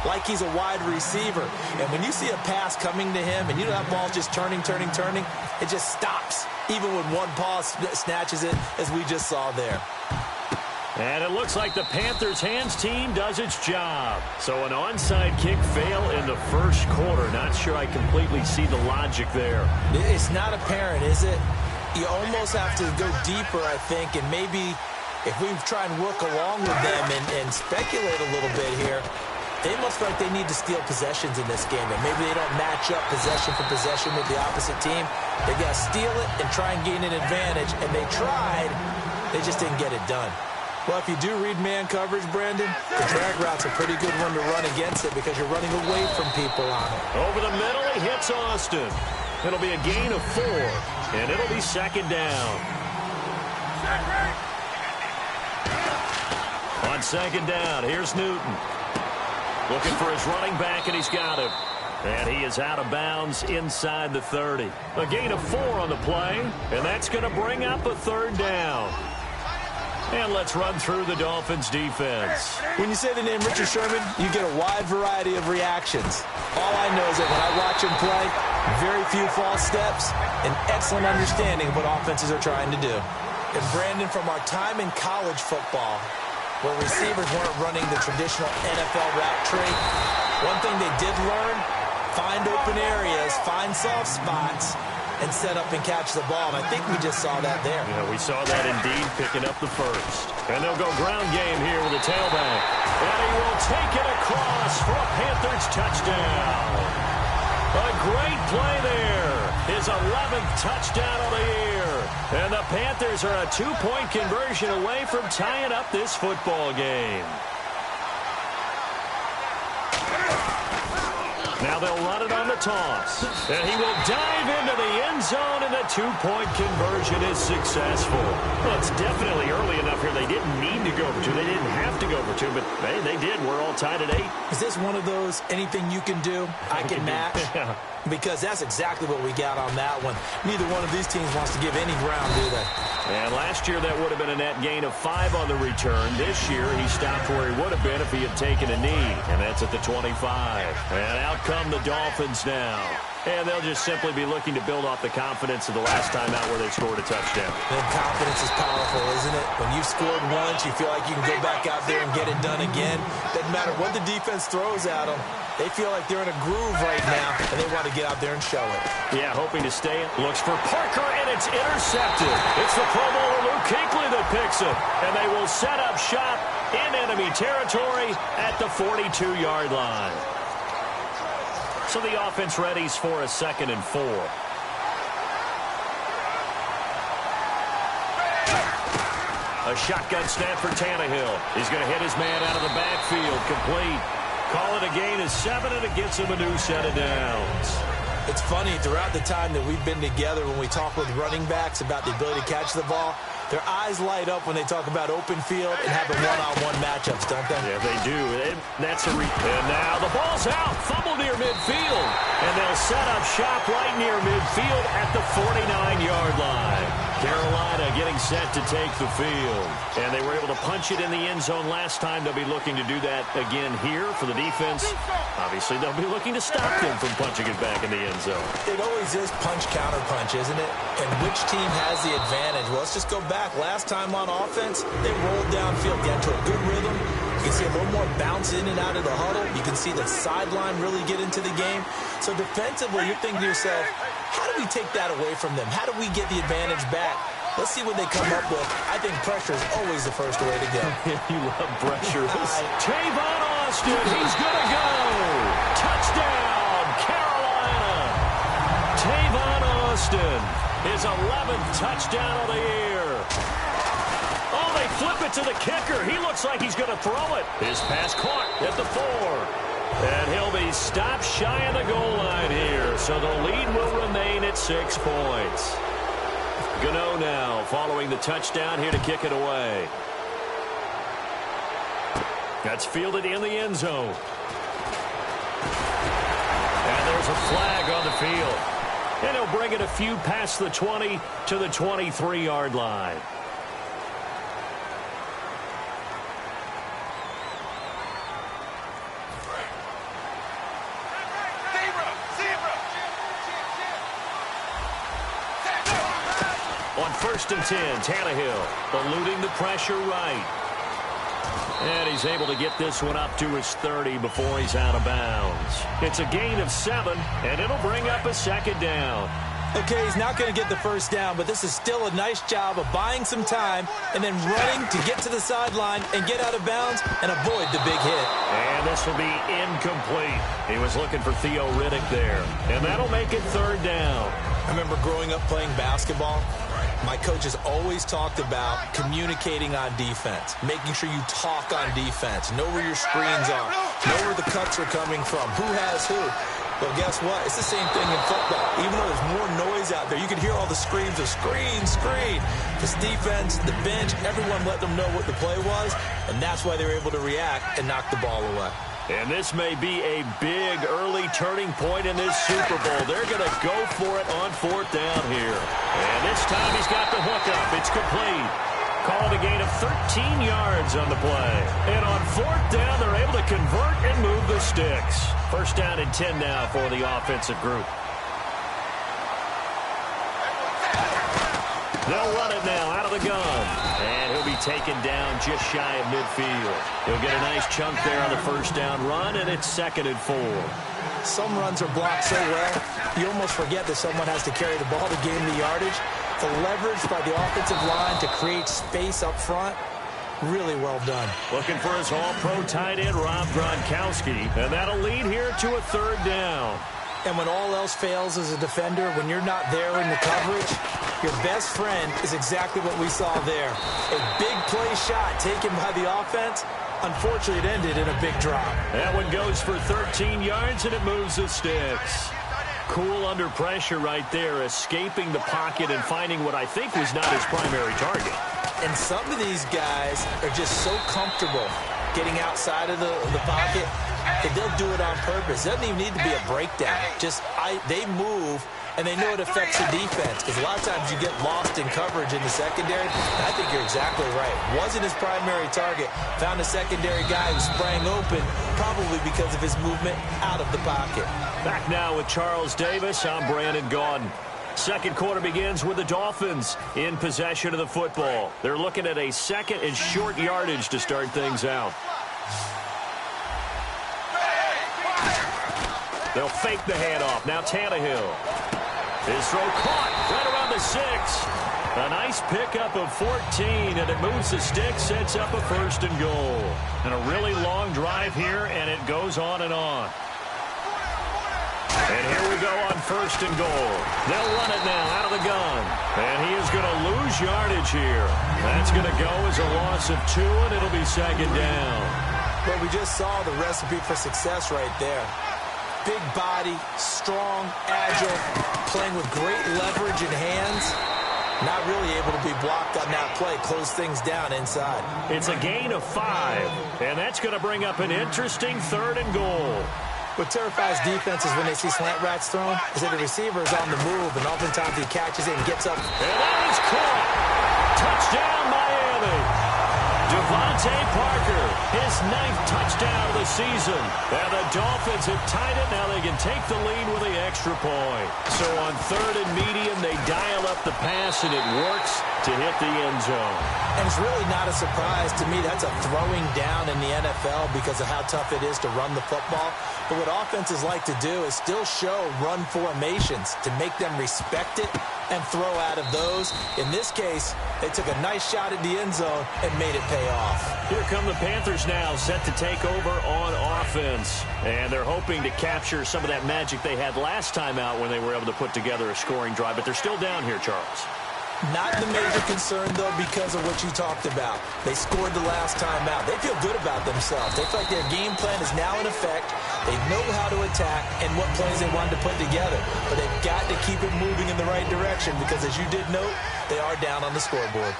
like he's a wide receiver. And when you see a pass coming to him and you know that ball's just turning, it just stops, even when one paw snatches it, as we just saw there. And it looks like the Panthers' hands team does its job. So an onside kick fail in the first quarter. Not sure I completely see the logic there. It's not apparent, is it? You almost have to go deeper, I think, and maybe if we try and work along with them and speculate a little bit here, they must feel like they need to steal possessions in this game, and maybe they don't match up possession for possession with the opposite team. They got to steal it and try and gain an advantage, and they tried. They just didn't get it done. Well, if you do read man coverage, Brandon, the drag route's a pretty good one to run against it because you're running away from people on it. Over the middle, he hits Austin. It'll be a gain of 4, and it'll be second down. On second down, here's Newton. Looking for his running back, and he's got him. And he is out of bounds inside the 30. A gain of 4 on the play, and that's going to bring up a third down. And let's run through the Dolphins' defense. When you say the name Richard Sherman, you get a wide variety of reactions. All I know is that when I watch him play, very few false steps, and excellent understanding of what offenses are trying to do. And Brandon, from our time in college football, where receivers weren't running the traditional NFL route tree, one thing they did learn, find open areas, find soft spots, and set up and catch the ball. And I think we just saw that there. Yeah, we saw that indeed, picking up the first. And they'll go ground game here with a tailback. And he will take it across for a Panthers touchdown. A great play there. His 11th touchdown of the year. And the Panthers are a 2-point conversion away from tying up this football game. Now they'll run it on the toss. And he will dive into the end zone, and the 2-point conversion is successful. Well, it's definitely early enough here. They didn't need to go for 2. They didn't have to go for 2, but they did. We're all tied at 8. Is this one of those anything you can do, I can match? Yeah. Because that's exactly what we got on that one. Neither one of these teams wants to give any ground, do they? And last year, that would have been a net gain of 5 on the return. This year, he stopped where he would have been if he had taken a knee, and that's at the 25. And out come the Dolphins now. And they'll just simply be looking to build off the confidence of the last time out where they scored a touchdown. And confidence is powerful, isn't it? When you've scored once, you feel like you can go back out there and get it done again. Doesn't matter what the defense throws at them. They feel like they're in a groove right now, and they want to get out there and show it. Yeah, hoping to stay. Looks for Parker, and it's intercepted. It's the Pro Bowler Luke Kuechly that picks it. And they will set up shop in enemy territory at the 42-yard line. So the offense readies for a 2nd and 4. A shotgun snap for Tannehill. He's going to hit his man out of the backfield. Complete. Call it a gain of 7, and it gets him a new set of downs. It's funny, throughout the time that we've been together, when we talk with running backs about the ability to catch the ball, their eyes light up when they talk about open field and having one-on-one matchups, don't they? Yeah, they do. That's a and now the ball's out. Fumble near midfield. And they'll set up shop right near midfield at the 49-yard line. Carolina getting set to take the field. And they were able to punch it in the end zone last time. They'll be looking to do that again here for the defense. Obviously, they'll be looking to stop them from punching it back in the end zone. It always is punch-counter-punch, isn't it? And which team has the advantage? Well, let's just go back. Last time on offense, they rolled downfield, got to a good rhythm. You can see a little more bounce in and out of the huddle. You can see the sideline really get into the game. So defensively, you're thinking to yourself, how do we take that away from them? How do we get the advantage back? Let's see what they come up with. I think pressure is always the first way to go. You love pressure. Tavon Austin, he's going to go. Touchdown, Carolina. Tavon Austin, his 11th touchdown of the year. Oh, they flip it to the kicker. He looks like he's going to throw it. His pass caught at the 4. And he'll be stopped shy of the goal line here. So the lead will remain at 6 points. Gano now following the touchdown here to kick it away. That's fielded in the end zone. And there's a flag on the field. And he'll bring it a few past the 20 to the 23-yard line. first and 10. Tannehill eluding the pressure right. And he's able to get this one up to his 30 before he's out of bounds. It's a gain of 7, and it'll bring up a second down. Okay, he's not going to get the first down, but this is still a nice job of buying some time and then running to get to the sideline and get out of bounds and avoid the big hit. And this will be incomplete. He was looking for Theo Riddick there, and that'll make it third down. I remember growing up playing basketball. My coaches always talked about communicating on defense, making sure you talk on defense, know where your screens are, know where the cuts are coming from, who has who. Well, guess what? It's the same thing in football. Even though there's more noise out there, you can hear all the screams of screen, screen. This defense, the bench, everyone let them know what the play was, and that's why they were able to react and knock the ball away. And this may be a big early turning point in this Super Bowl. They're going to go for it on fourth down here. And this time he's got the hookup. It's complete. Called a gain of 13 yards on the play. And on fourth down, they're able to convert and move the sticks. First down and 10 now for the offensive group. They'll run it now out of the gun. And he'll be taken down just shy of midfield. He'll get a nice chunk there on the first down run, and it's 2nd and 4. Some runs are blocked so well, you almost forget that someone has to carry the ball to gain the yardage. The leverage by the offensive line to create space up front, really well done. Looking for his all-pro tight end, Rob Gronkowski, and that'll lead here to a third down. And when all else fails as a defender, when you're not there in the coverage, your best friend is exactly what we saw there. A big play shot taken by the offense. Unfortunately, it ended in a big drop. That one goes for 13 yards, and it moves the sticks. Cool under pressure right there, escaping the pocket and finding what I think was not his primary target. And some of these guys are just so comfortable getting outside of the pocket that they'll do it on purpose. It doesn't even need to be a breakdown. They move, and they know it affects the defense. Because a lot of times you get lost in coverage in the secondary. And I think you're exactly right. Wasn't his primary target. Found a secondary guy who sprang open, probably because of his movement out of the pocket. Back now with Charles Davis. I'm Brandon Gaudin. Second quarter begins with the Dolphins in possession of the football. They're looking at a second and short yardage to start things out. They'll fake the handoff. Now Tannehill. His throw caught right around the 6. A nice pickup of 14, and it moves the stick, sets up a first and goal. And a really long drive here, and it goes on and on. And here we go on first and goal. They'll run it now out of the gun. And he is going to lose yardage here. That's going to go as a loss of 2, and it'll be second down. Well, we just saw the recipe for success right there. Big body, strong, agile, playing with great leverage in hands. Not really able to be blocked on that play. Close things down inside. It's a gain of 5, and that's going to bring up an interesting third and goal. What terrifies defenses when they see slant routes thrown is that the receiver is on the move, and oftentimes he catches it and gets up. And that is caught. Touchdown, Miami. Devontae Parker, his 9th touchdown of the season. And the Dolphins have tied it. Now they can take the lead with the extra point. So on third and medium, they dial up the pass, and it works to hit the end zone. And it's really not a surprise to me. That's a throwing down in the NFL because of how tough it is to run the football. But what offenses like to do is still show run formations to make them respect it and throw out of those. In this case, they took a nice shot at the end zone and made it pay off. Here come the Panthers now, set to take over on offense. And they're hoping to capture some of that magic they had last time out when they were able to put together a scoring drive. But they're still down here, Charles. Not the major concern, though, because of what you talked about. They scored the last time out. They feel good about themselves. They feel like their game plan is now in effect. They know how to attack and what plays they wanted to put together. But they've got to keep it moving in the right direction because, as you did note, they are down on the scoreboard.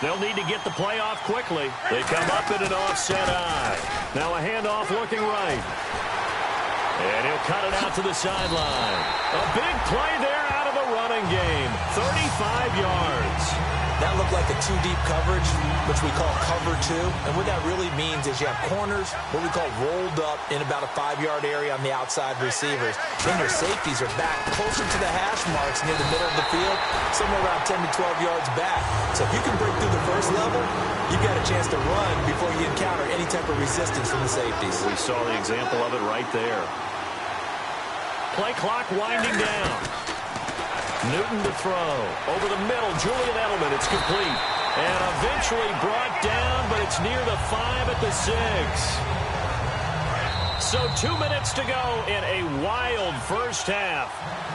They'll need to get the play off quickly. They come up in an offset eye. Now a handoff looking right. And he'll cut it out to the sideline. A big play there out of the running game. 35 yards. That looked like a two-deep coverage, which we call cover two. And what that really means is you have corners, what we call rolled up in about a 5-yard area on the outside receivers. Then your safeties are back closer to the hash marks near the middle of the field, somewhere around 10 to 12 yards back. So if you can break through the first level, you've got a chance to run before you encounter any type of resistance from the safeties. We saw the example of it right there. Play clock winding down. Newton to throw. Over the middle, Julian Edelman. It's complete. And eventually brought down, but it's near the 5 at the 6. So 2 minutes to go in a wild first half.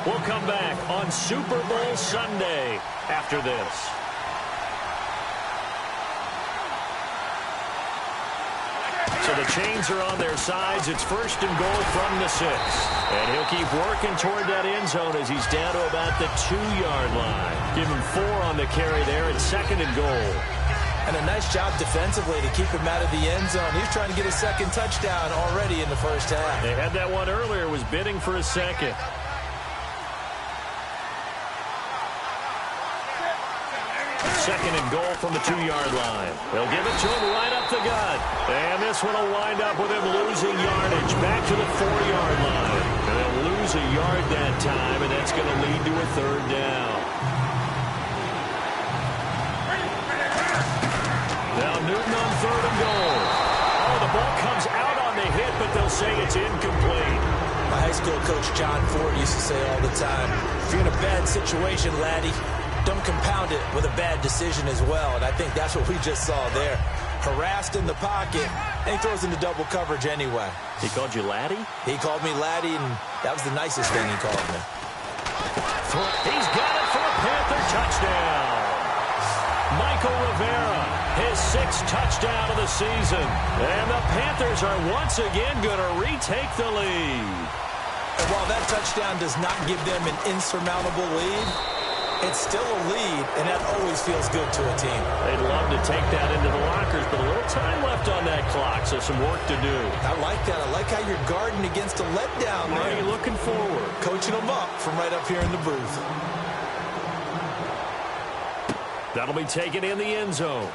We'll come back on Super Bowl Sunday after this. So the chains are on their sides. It's 1st and goal from the 6. And he'll keep working toward that end zone as he's down to about the 2-yard line. Give him 4 on the carry there at 2nd and goal. And a nice job defensively to keep him out of the end zone. He's trying to get a second touchdown already in the first half. They had that one earlier, was bidding for a second. Second and goal from the 2-yard line. They'll give it to him right up the gut. And this one will wind up with him losing yardage back to the 4-yard line. And they'll lose a yard that time, and that's going to lead to a 3rd down. Now Newton on 3rd and goal. Oh, the ball comes out on the hit, but they'll say it's incomplete. My high school coach John Ford used to say all the time, if you're in a bad situation, laddie, don't compound it with a bad decision as well. And I think that's what we just saw there. Harassed in the pocket, and he throws into double coverage anyway. He called you laddie? He called me laddie, and that was the nicest thing he called me. He's got it for a Panther touchdown. Michael Rivera, his 6th touchdown of the season. And the Panthers are once again going to retake the lead. And while that touchdown does not give them an insurmountable lead, it's still a lead, and that always feels good to a team. They'd love to take that into the lockers, but a little time left on that clock, so some work to do. I like that. I like how you're guarding against a letdown there. Are you looking forward? Coaching them up from right up here in the booth. That'll be taken in the end zone.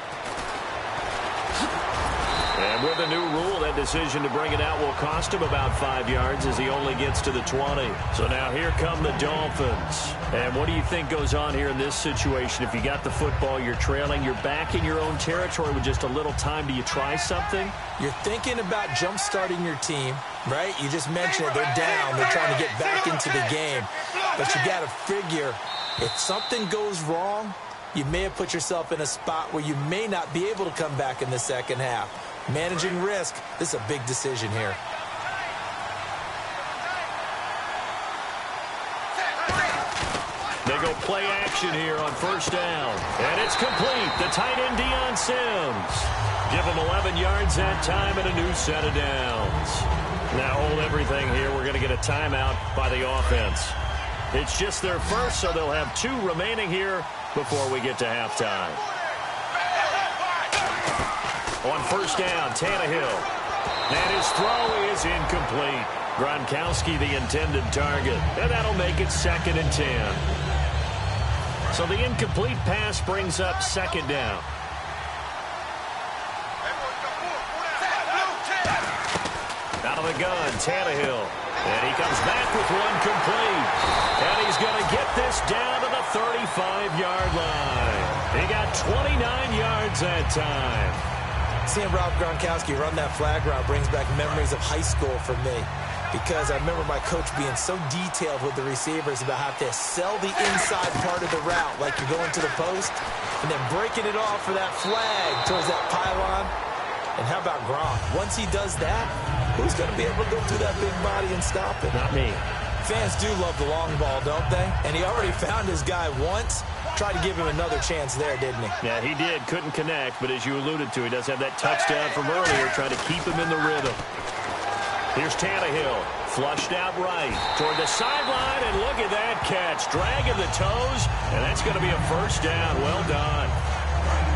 And with the new rule, that decision to bring it out will cost him about 5 yards as he only gets to the 20. So now here come the Dolphins. And what do you think goes on here in this situation? If you got the football, you're trailing, you're back in your own territory with just a little time. Do you try something? You're thinking about jump-starting your team, right? You just mentioned it. They're down. They're trying to get back into the game. But you got to figure, if something goes wrong, you may have put yourself in a spot where you may not be able to come back in the second half. Managing risk, this is a big decision here. They go play action here on 1st down. And it's complete. The tight end, Deion Sims. Give him 11 yards that time and a new set of downs. Now hold everything here. We're going to get a timeout by the offense. It's just their first, so they'll have 2 remaining here before we get to halftime. On 1st down, Tannehill. And his throw is incomplete. Gronkowski the intended target. And that'll make it 2nd and 10. So the incomplete pass brings up 2nd down. Out of the gun, Tannehill. And he comes back with one complete. And he's going to get this down to the 35-yard line. He got 29 yards that time. Seeing Rob Gronkowski run that flag route brings back memories of high school for me, because I remember my coach being so detailed with the receivers about how to sell the inside part of the route like you're going to the post and then breaking it off for that flag towards that pylon. And how about Gronk? Once he does that, who's going to be able to go through that big body and stop it? Not me. Fans do love the long ball, don't they? And he already found his guy once. Tried to give him another chance there, didn't he? Yeah, he did. Couldn't connect, but as you alluded to, he does have that touchdown from earlier, trying to keep him in the rhythm. Here's Tannehill, flushed out right toward the sideline, and look at that catch. Dragging the toes, and that's going to be a 1st down. Well done.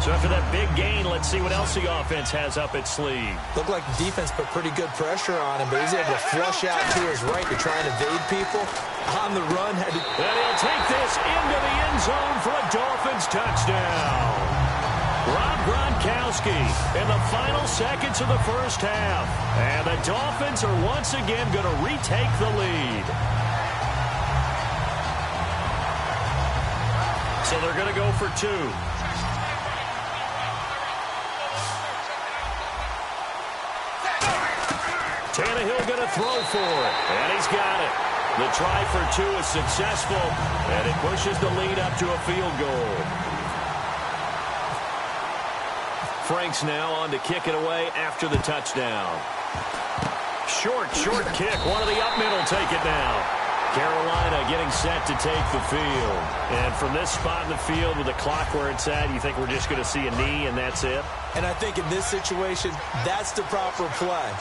So after that big gain, let's see what else the offense has up its sleeve. Looked like the defense put pretty good pressure on him, but he's able to flush out to his right to try and evade people. On the run. And he'll take this into the end zone for a Dolphins touchdown. Rob Gronkowski in the final seconds of the first half. And the Dolphins are once again going to retake the lead. So they're going to go for two. Tannehill going to throw for it, and he's got it. The try for two is successful, and it pushes the lead up to a field goal. Frank's now on to kick it away after the touchdown. Short kick. One of the up middle take it now. Carolina getting set to take the field. And from this spot in the field with the clock where it's at, you think we're just going to see a knee and that's it? And I think in this situation, that's the proper play.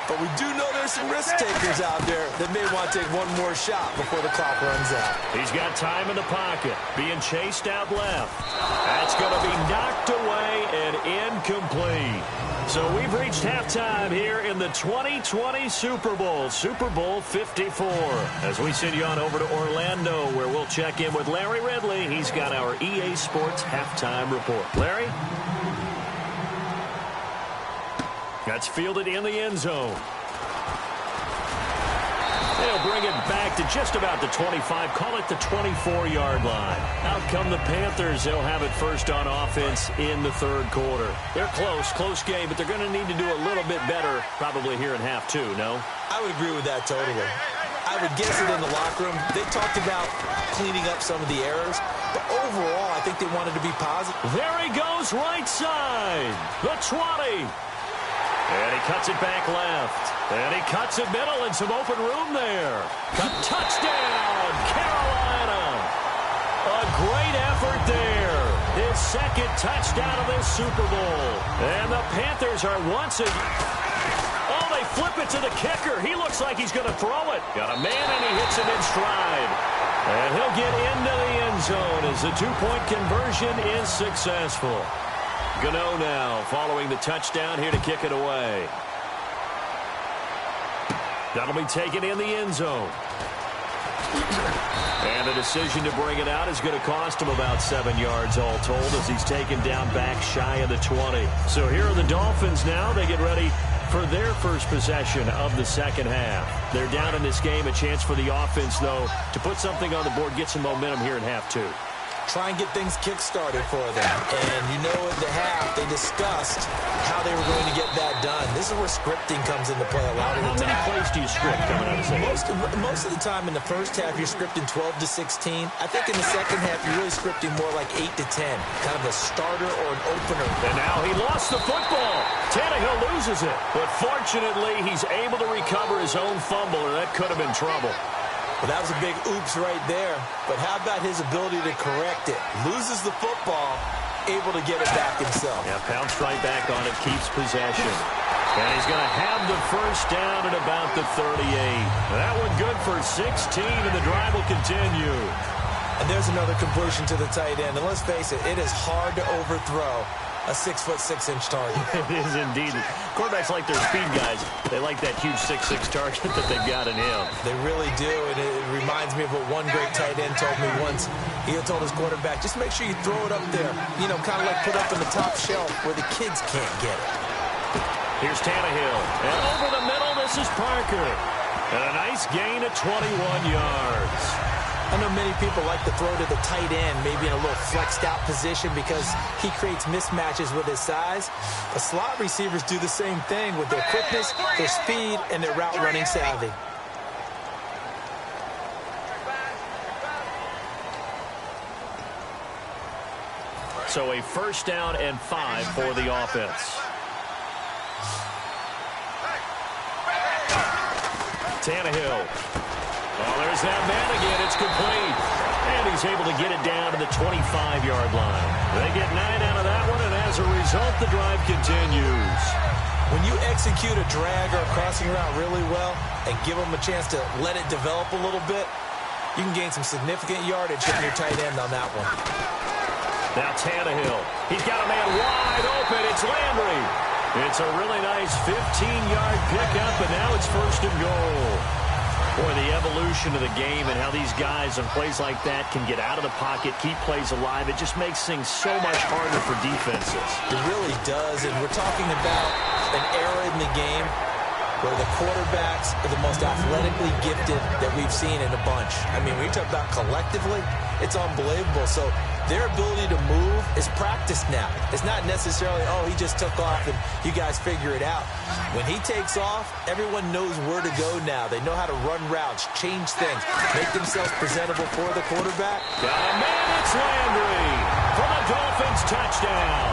But we do know there's some risk takers out there that may want to take one more shot before the clock runs out. He's got time in the pocket, being chased out left. That's going to be knocked away and incomplete. So we've reached halftime here in the 2020 Super Bowl, Super Bowl 54. As we send you on over to Orlando, where we'll check in with Larry Ridley. He's got our EA Sports halftime report. Larry? That's fielded in the end zone. They'll bring it back to just about the 25. Call it the 24-yard line. Out come the Panthers. They'll have it first on offense in the third quarter. They're close game, but they're going to need to do a little bit better probably here in half two, no? I would agree with that totally. I would guess it in the locker room. They talked about cleaning up some of the errors, but overall, I think they wanted to be positive. There he goes, right side. The 20. And he cuts it back left. And he cuts it middle and some open room there. Touchdown, Carolina. A great effort there. His second touchdown of this Super Bowl. And the Panthers are once again... Oh, they flip it to the kicker. He looks like he's going to throw it. Got a man and he hits him in stride. And he'll get into the end zone as the two-point conversion is successful. Gano now following the touchdown here to kick it away. That'll be taken in the end zone. And the decision to bring it out is going to cost him about 7 yards all told as he's taken down back shy of the 20. So here are the Dolphins now. They get ready for their first possession of the second half. They're down in this game. A chance for the offense, though, to put something on the board, get some momentum here in half two. Try and get things kick-started for them. And you know at the half, they discussed how they were going to get that done. This is where scripting comes into play a lot of the time. How many plays do you script coming out of second? Most of the time in the first half, you're scripting 12 to 16. I think in the second half, you're really scripting more like 8 to 10. Kind of a starter or an opener. And now he lost the football. Tannehill loses it. But fortunately, he's able to recover his own fumble, or that could have been trouble. Well, that was a big oops right there. But how about his ability to correct it? Loses the football, able to get it back himself. Yeah, pounced right back on it, keeps possession. And he's going to have the first down at about the 38. That one good for 16, and the drive will continue. And there's another completion to the tight end. And let's face it, it is hard to overthrow a 6'6" target. It is indeed. Quarterbacks like their speed guys. They like that huge 6'6" target that they've got in him. They really do, and it reminds me of what one great tight end told me once. He had told his quarterback, just make sure you throw it up there. You know, kind of like put up in the top shelf where the kids can't get it. Here's Tannehill. And over the middle, this is Parker. And a nice gain of 21 yards. I know many people like to throw to the tight end, maybe in a little flexed out position because he creates mismatches with his size. But slot receivers do the same thing with their quickness, their speed, and their route running savvy. So a first down and 5 for the offense. Tannehill. Oh, there's that man again. It's complete. And he's able to get it down to the 25-yard line. They get 9 out of that one, and as a result, the drive continues. When you execute a drag or a crossing route really well and give them a chance to let it develop a little bit, you can gain some significant yardage hitting your tight end on that one. Now Tannehill. He's got a man wide open. It's Landry. It's a really nice 15-yard pickup, and now it's 1st and goal. Boy, the evolution of the game and how these guys on plays like that can get out of the pocket, keep plays alive, it just makes things so much harder for defenses. It really does, and we're talking about an era in the game where the quarterbacks are the most athletically gifted that we've seen in a bunch. I mean, when you talk about collectively, it's unbelievable. So their ability to move is practiced now. It's not necessarily, oh, he just took off and you guys figure it out. When he takes off, everyone knows where to go now. They know how to run routes, change things, make themselves presentable for the quarterback. Got a man, it's Landry for the Dolphins touchdown.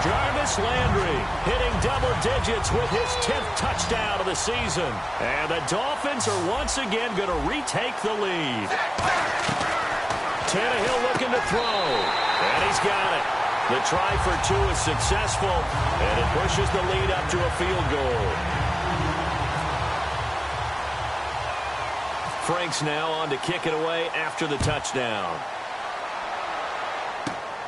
Jarvis Landry hitting double digits with his 10th touchdown of the season. And the Dolphins are once again going to retake the lead. Tannehill looking to throw. And he's got it. The try for 2 is successful. And it pushes the lead up to a field goal. Franks now on to kick it away after the touchdown.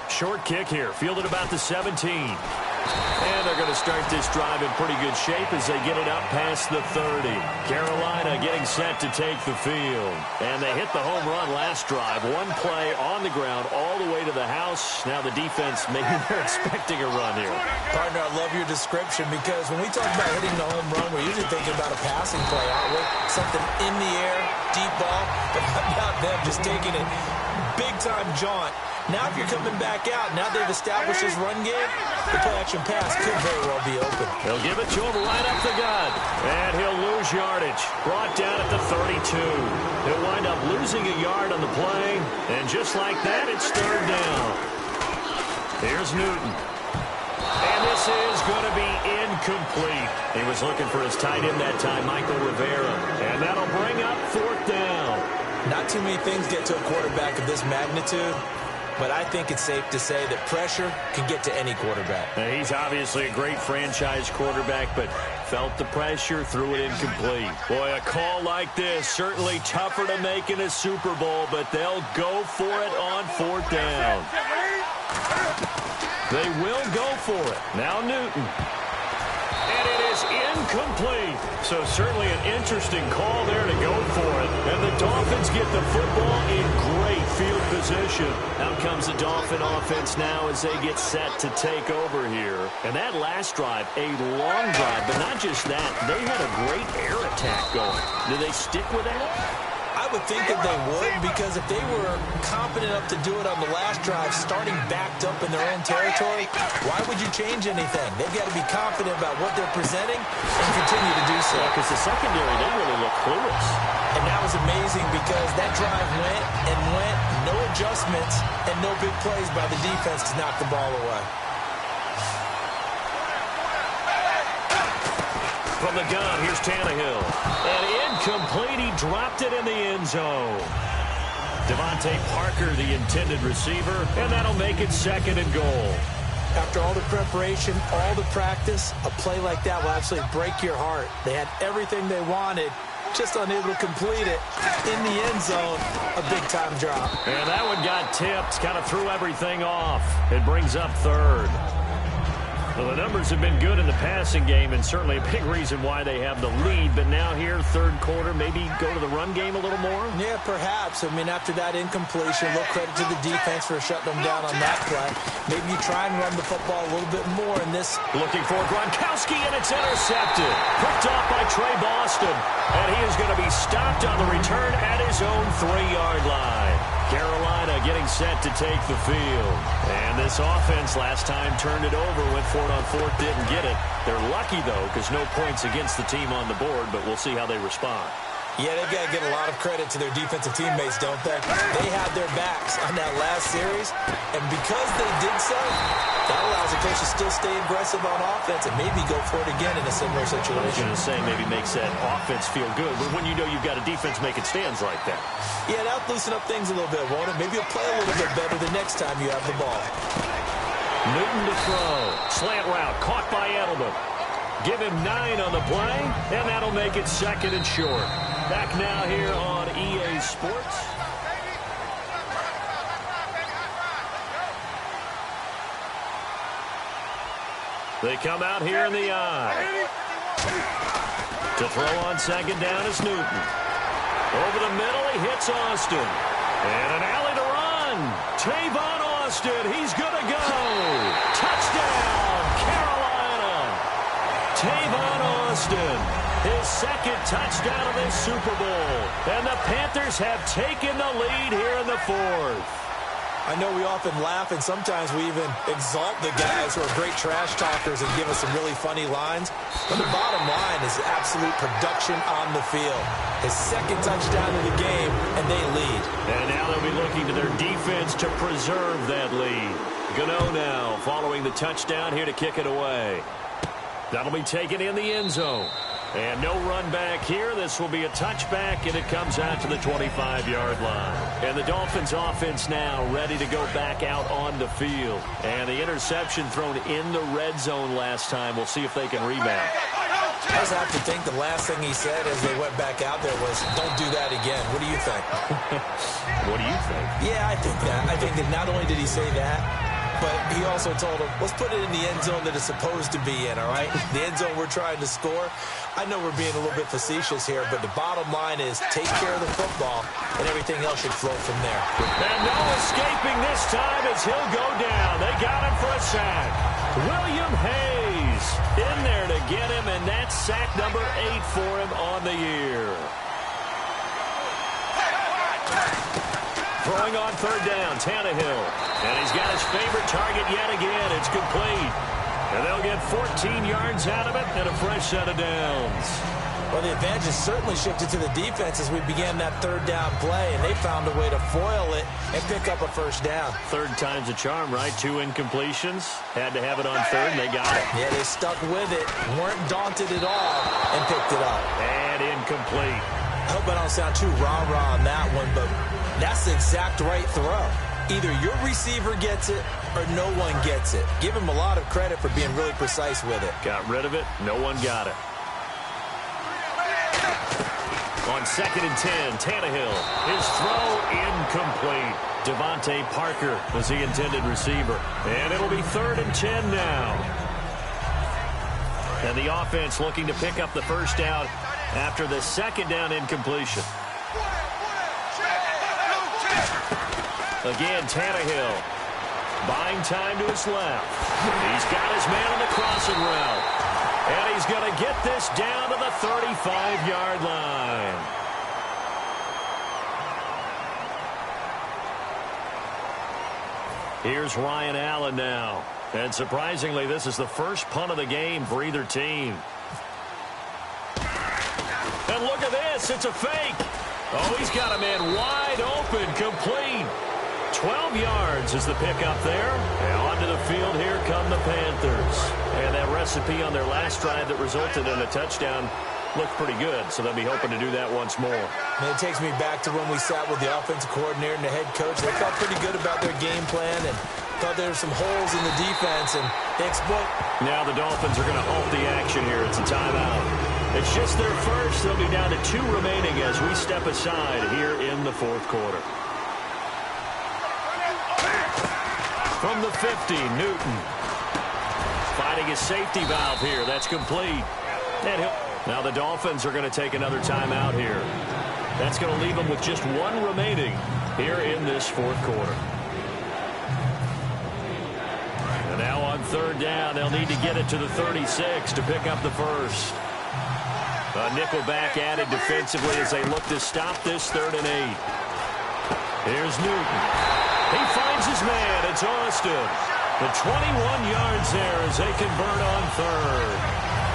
Short kick here, fielded about the 17. And they're going to start this drive in pretty good shape as they get it up past the 30. Carolina getting set to take the field. And they hit the home run last drive. One play on the ground all the way to the house. Now the defense, maybe they're expecting a run here. Partner, I love your description because when we talk about hitting the home run, we're usually thinking about a passing play, aren't we? Something in the air, deep ball. But how about them just taking it big-time jaunt? Now if you're coming back out, now they've established his run game, the play-action pass could very well be open. They'll give it to him right up the gut. And he'll lose yardage. Brought down at the 32. He'll wind up losing a yard on the play. And just like that, it's 3rd down. Here's Newton. And this is going to be incomplete. He was looking for his tight end that time, Michael Rivera. And that'll bring up 4th down. Not too many things get to a quarterback of this magnitude. But I think it's safe to say that pressure can get to any quarterback. He's obviously a great franchise quarterback, but felt the pressure, threw it incomplete. Boy, a call like this, certainly tougher to make in a Super Bowl, but they'll go for it on 4th down. They will go for it. Now Newton. And it is incomplete. So certainly an interesting call there to go for it. And the Dolphins get the football in great field position. Out comes the Dolphin offense now as they get set to take over here. And that last drive, a long drive, but not just that. They had a great air attack going. Do they stick with that? I would think that they would, because if they were confident enough to do it on the last drive, starting backed up in their own territory, why would you change anything? They've got to be confident about what they're presenting and continue to do so. Because the secondary, they really look clueless. And that was amazing because that drive went and went, no adjustments, and no big plays by the defense to knock the ball away. From the gun, here's Tannehill. And incomplete, he dropped it in the end zone. Devontae Parker, the intended receiver, and that'll make it 2nd and goal. After all the preparation, all the practice, a play like that will actually break your heart. They had everything they wanted, just unable to complete it. In the end zone, a big-time drop. And that one got tipped, kind of threw everything off. It brings up 3rd. Well, the numbers have been good in the passing game, and certainly a big reason why they have the lead. But now here, 3rd quarter, maybe go to the run game a little more? Yeah, perhaps. I mean, after that incompletion, a little credit to the defense for shutting them down on that play. Maybe you try and run the football a little bit more in this. Looking for Gronkowski, and it's intercepted. Picked off by Trey Boston. And he is going to be stopped on the return at his own 3-yard line. Carolina getting set to take the field. And this offense last time turned it over, went for it on 4th, didn't get it. They're lucky, though, because no points against the team on the board, but we'll see how they respond. Yeah, they've got to get a lot of credit to their defensive teammates, don't they? They had their backs on that last series, and because they did so, that allows the coach to still stay aggressive on offense and maybe go for it again in a similar situation. I was going to say maybe makes that offense feel good, but when you know you've got a defense making stands like that. Yeah, that'll loosen up things a little bit, won't it? Maybe you'll play a little bit better the next time you have the ball. Newton to throw. Slant route caught by Edelman. Give him 9 on the play, and that'll make it 2nd and short. Back now here on EA Sports. They come out here in the eye. To throw on second down is Newton. Over the middle, he hits Austin. And an alley to run. Tavon Austin, he's going to go. Touchdown, Carolina. Tavon Austin, his second touchdown of this Super Bowl. And the Panthers have taken the lead here in the fourth. I know we often laugh, and sometimes we even exalt the guys who are great trash talkers and give us some really funny lines. But the bottom line is absolute production on the field. His second touchdown of the game, and they lead. And now they'll be looking to their defense to preserve that lead. Gano now following the touchdown here to kick it away. That'll be taken in the end zone. And no run back here. This will be a touchback, and it comes out to the 25-yard line. And the Dolphins offense now ready to go back out on the field. And the interception thrown in the red zone last time. We'll see if they can rebound. I just have to think the last thing he said as they went back out there was, don't do that again. What do you think? What do you think? Yeah, I think that. I think that not only did he say that, but he also told him, let's put it in the end zone that it's supposed to be in, all right? The end zone we're trying to score. I know we're being a little bit facetious here, but the bottom line is take care of the football, and everything else should flow from there. And no escaping this time as he'll go down. They got him for a sack. William Hayes in there to get him, and that's sack number 8 for him on the year. Throwing on third down, Tannehill. And he's got his favorite target yet again. It's complete. And they'll get 14 yards out of it and a fresh set of downs. Well, the advantage has certainly shifted to the defense as we began that third down play, and they found a way to foil it and pick up a first down. Third time's a charm, right? 2 incompletions. Had to have it on third, and they got it. Yeah, they stuck with it, weren't daunted at all, and picked it up. And incomplete. I hope I don't sound too rah-rah on that one, but that's the exact right throw. Either your receiver gets it or no one gets it. Give him a lot of credit for being really precise with it. Got rid of it. No one got it. On 2nd and 10, Tannehill. His throw incomplete. Devontae Parker was the intended receiver. And it'll be 3rd and 10 now. And the offense looking to pick up the first down after the second down incompletion. Again, Tannehill buying time to his left. He's got his man on the crossing route. And he's going to get this down to the 35-yard line. Here's Ryan Allen now. And surprisingly, this is the first punt of the game for either team. And look at this. It's a fake. Oh, he's got a man wide open, complete. 12 yards is the pickup there. And onto the field here come the Panthers. And that recipe on their last drive that resulted in a touchdown looked pretty good, so they'll be hoping to do that once more. And it takes me back to when we sat with the offensive coordinator and the head coach. They felt pretty good about their game plan and thought there were some holes in the defense, and they exploit. Now the Dolphins are going to halt the action here. It's a timeout. It's just their first. They'll be down to 2 remaining as we step aside here in the fourth quarter. From the 50, Newton. Finding his safety valve here. That's complete. And now the Dolphins are going to take another timeout here. That's going to leave them with just 1 remaining here in this fourth quarter. And now on third down, they'll need to get it to the 36 to pick up the first. A nickel back added defensively as they look to stop this 3rd and 8. Here's Newton. He finds his man. It's Austin. The 21 yards there as they convert on third.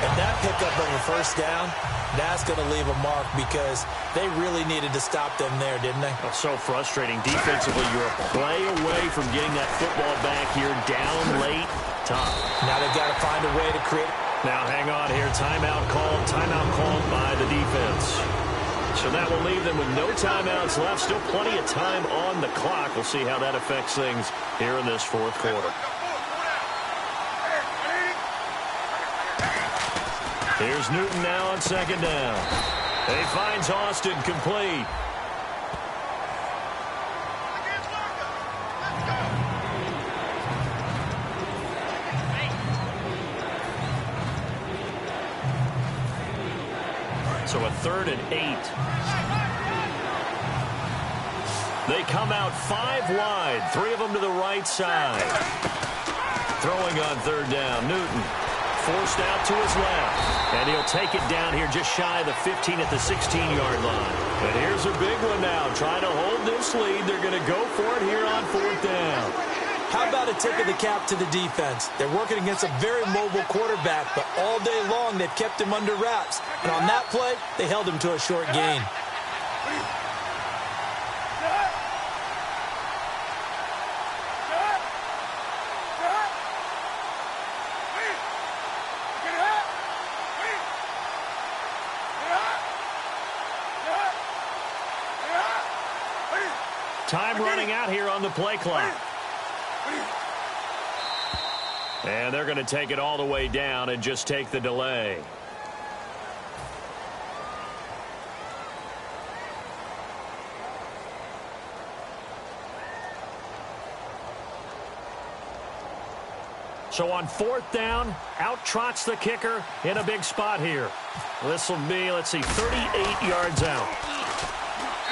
And that pickup of a first down, that's going to leave a mark because they really needed to stop them there, didn't they? That's so frustrating. Defensively, you're a play away from getting that football back here down late. Tough. Now they've got to find a way to create. Now hang on here. Timeout called by the defense. So that will leave them with no timeouts left. Still plenty of time on the clock. We'll see how that affects things here in this fourth quarter. Here's Newton now on second down. He finds Austin complete. So a 3rd and 8. They come out 5 wide, 3 of them to the right side. Throwing on 3rd down, Newton. Forced out to his left. And he'll take it down here just shy of the 15 at the 16-yard line. And here's a big one now. Trying to hold this lead. They're going to go for it here on 4th down. How about a tip of the cap to the defense? They're working against a very mobile quarterback, but all day long they've kept him under wraps. And on that play, they held him to a short gain. Time running out here on the play clock. And they're going to take it all the way down and just take the delay. So on 4th down, out trots the kicker in a big spot here. This will be, let's see, 38 yards out.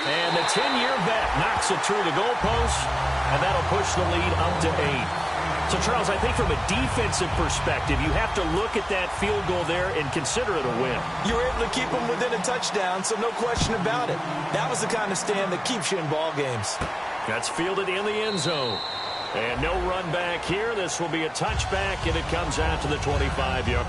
And the 10-year vet knocks it through the goalpost, and that'll push the lead up to 8. So, Charles, I think from a defensive perspective, you have to look at that field goal there and consider it a win. You were able to keep them within a touchdown, so no question about it. That was the kind of stand that keeps you in ball games. That's fielded in the end zone. And no run back here. This will be a touchback, and it comes out to the 25-yard.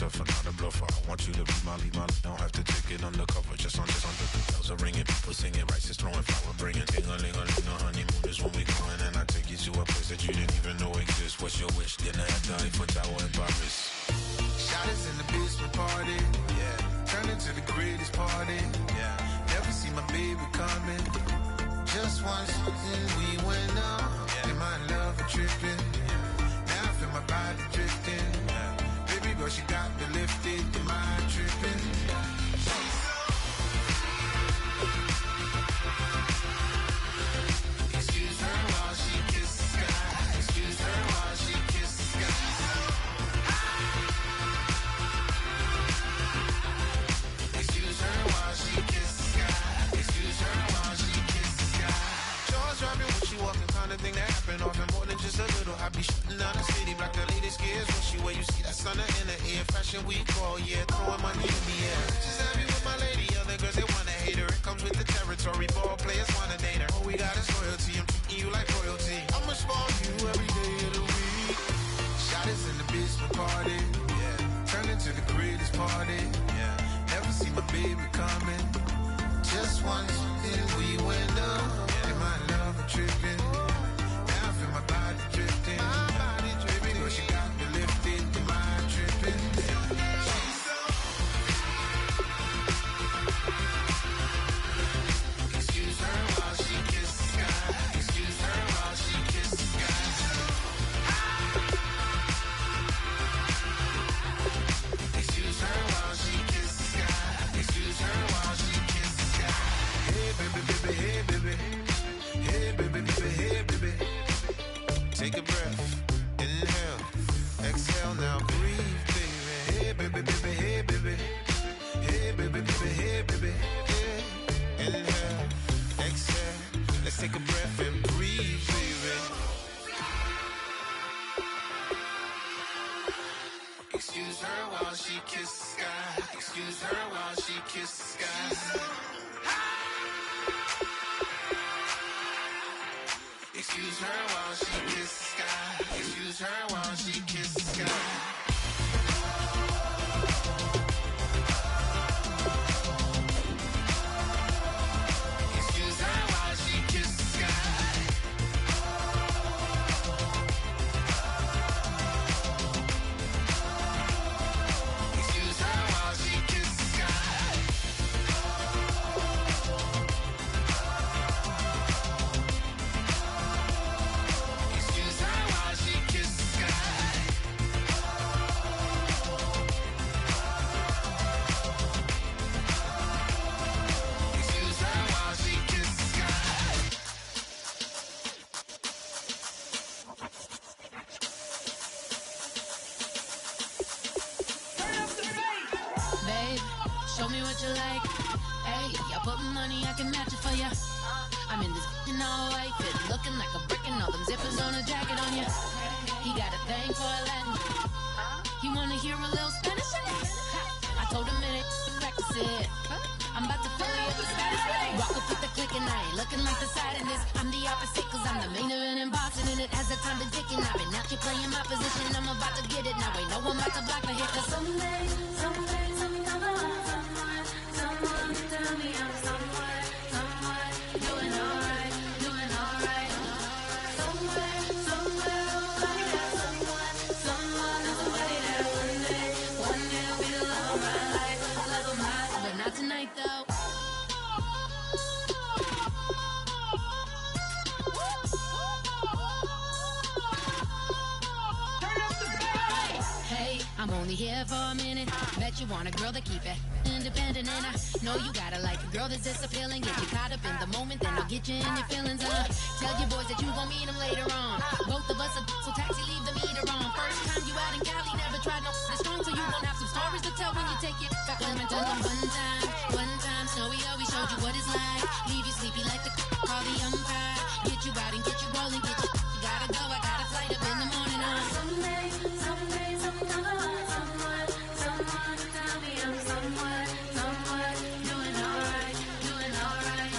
tougher, not a bluffer. I want you to be my lead, don't have to take it undercover. Just under the bells are ringing, people singing, rice is throwing, flower bringing. Ding-a-ling-a-ling, a honeymoon is when we going, and I take you to a place that you didn't even know exists. What's your wish? Dinner at the Eiffel Tower in Paris. Shot us in the basement party, yeah. Turn into the greatest party, yeah. Never see my baby coming. Just once, and we went up, yeah. In my love and tripping, yeah. Now I feel my body drifting, yeah. Baby girl, she got me lifted, in my tripping, yeah. Excuse her while she kiss the sky. Excuse her while she kiss the sky. Excuse her while she kiss the sky. Excuse her while she kiss the sky. Jaws dropping when she walking, kind of thing that happen often more than just a little. I be shooting down the city, black the latest gears when she wear. You see that sun in the air, fashion week all year, throwing money in the air. Just happy with my lady, other girls they wanna hate her. It comes with the territory, ball players wanna date her. All we got is loyalty, I'm treating you like royalty. I'ma spoil you every day of the week. Shot us in the basement party, yeah. Turn into the greatest party, yeah. Never see my baby coming. Just once, then we went up, yeah. In my love and tripping. Now I feel my body drifting. My body dripping, but she got me lifted. In my tripping, she's so. Excuse her while she kiss the sky. Excuse her while she kiss the sky. Excuse her while she kiss the sky. Excuse her while she kiss the sky. Hey baby, baby, hey baby. Hey baby, baby, hey baby. Take a breath, inhale, exhale, now breathe, baby. Hey baby, baby, hey baby. Hey baby, baby, hey baby. Yeah. Inhale, exhale, let's take a breath and breathe, baby. Excuse her while she kiss the sky. Excuse her while she kiss the sky. Excuse her while she kiss the sky. Excuse her while she kiss the sky. Excuse her while she kiss the sky. Excuse her while she kiss the sky. Excuse her while she kiss the sky. Excuse her while she kiss the sky. Babe, show me what you like. Hey, I put money, I can match it for ya. I'm in this in all white fit, looking like a brick and all them zippers on a jacket on ya. He got a thing for a Latin. He wanna hear a little Spanish. I told him it ain't to practice it. I'm about to fill you up with status. Rock up with the click and I ain't looking like the side in this. I'm the opposite cause I'm the main event in boxing and it has the time to ticking. I've been out here playing my position, I'm about to get it. Now ain't no one about to block the hit cause someday, someone come along. Someone tell me I'm someone doing alright, doing alright. Somewhere, somebody got someone is somebody that one day will be the love of my life, love of my life, but not tonight though. Hey, I'm only here for a minute. Bet you want a girl to keep it independent, and I know you gotta like a girl that's disappealing. Get you caught up in the moment, then I'll get you in your feelings. Tell your boys that you gon' meet them later on. Both of us are so taxi, leave the meter on. First time you out in Cali, never tried no this strong, so you gon' have some stories to tell when you take it back home and tell them one time, Snowy always showed you what it's like. Leave you sleepy like the call the umpire. Get you out and get you rolling, get you gotta go. I got a flight up in the morning. Someday, someone come along. Someone tell me I'm someone doing alright, doing alright.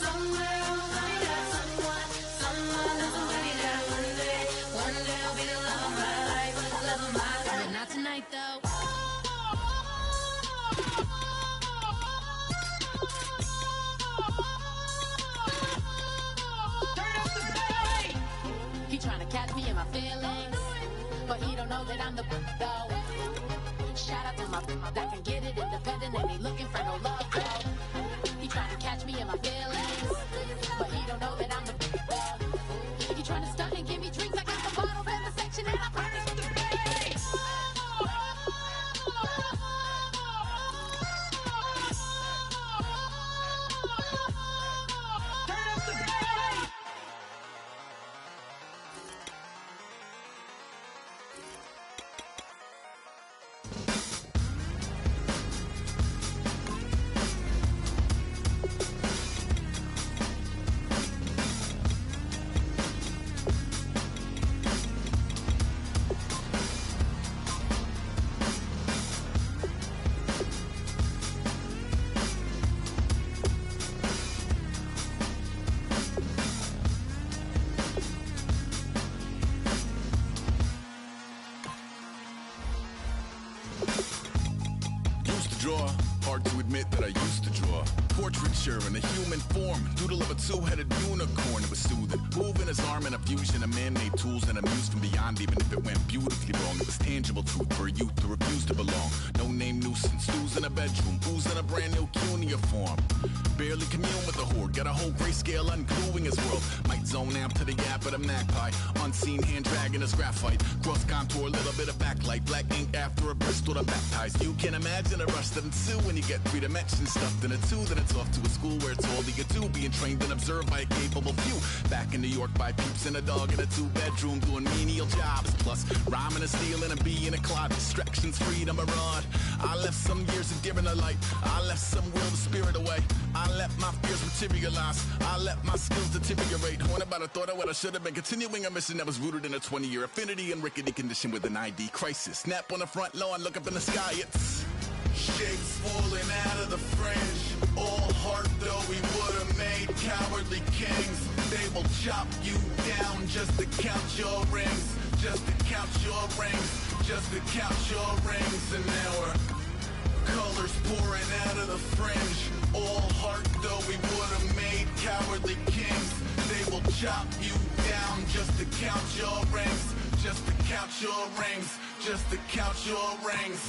Somewhere, I'll find out someone is somebody that one day will be the love of my life, but not tonight. low. He tryna catch me in my feelings, but he don't know that I'm the though. Shout out to my that can get it independent and ain't looking for no love though. He tryna catch me in my feelings, but he don't know that I'm the though. He tryna stunt and give me drinks. I got the bottles in the section and I promise to pay. Draw, hard to admit that I used to draw. Portraiture in a human form, doodle of a two-headed unicorn. It was soothing, moving his arm in a fusion of man-made tools and amused from beyond. Even if it went beautifully wrong, it was tangible truth for a youth who refused to belong. No name nuisance, who's in a bedroom, who's in a brand new cuneiform. Barely commune with the horde, got a whole grayscale ungluing his world. Might zone amp to the yap of a magpie, unseen hand dragging his graphite. Cross contour, little bit of backlight, black ink after a Bristol to baptize. You can imagine a rush that ensue when you get three dimensions stuffed in a two. Then it's off to a school where it's all you can do, being trained and observed by a capable few. Back in New York by peeps and a dog in a two-bedroom doing menial jobs. Plus rhyming and stealing and being a clod. Distractions, freedom, a rod. I left some years of giving a light. I left some will the spirit away. I let my fears materialize. I let my skills deteriorate. When about a thought of what I should have been. Continuing a mission that was rooted in a 20-year affinity and rickety condition with an ID crisis. Snap on the front lawn, look up in the sky, it's shapes falling out of the fringe. All heart though we would have made cowardly kings. They will chop you down just to count your rings. Just to count your rings. Just to count your rings. And now we're colors pouring out of the fringe. All heart though we would have made cowardly kings. They will chop you down just to count your rings. Just to count your rings. Just to count your rings.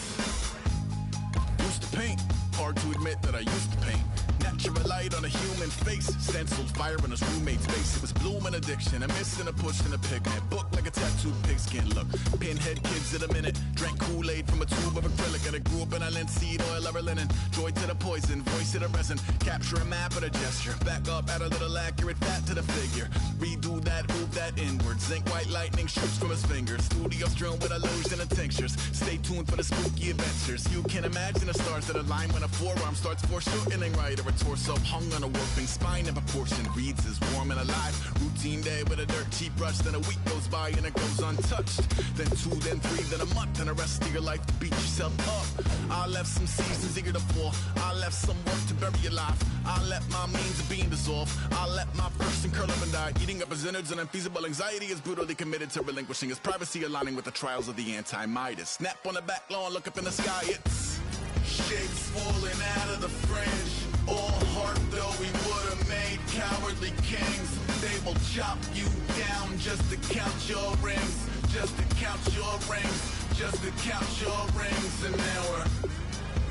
Used to paint, hard to admit that I used to paint. Natural light on a human face, stenciled fire in his roommate's face. It was bloom and addiction, a miss and a push and a pigment. Book like a tattooed pigskin look. Pinhead kids in a minute, drank Kool-Aid from a tube of acrylic. And I grew up in a linseed oil or a linen. Joy to the poison, voice to the resin. Capture a map of a gesture. Back up, add a little accurate fat to the figure. Redo that, move that inward. Zinc white lightning shoots from his fingers. Studio strewn with illusion and tinctures. Stay tuned for the spooky adventures. You can imagine the stars that align when a forearm starts foreshortening right, or a torso hung on a warping spine in proportion. Reads as warm and alive. Routine day with a dirt cheap brush. Then a week goes by and it goes untouched. Then 2, then 3, then a month, and the rest of your life to beat yourself up. I left some seasons eager to fall. I left some work to bury alive. I let my means of being dissolved. I let my person curl up and die. Eating up his innards and unfeasible anxiety is brutally committed to relinquishing his privacy, aligning with the trials of the anti-Midas. Snap on the back lawn, look up in the sky, it's shapes falling out of the fringe. All heart though we would have made cowardly kings. They will chop you down just to count your rings. Just to count your rings. Just to count your rings. And now we're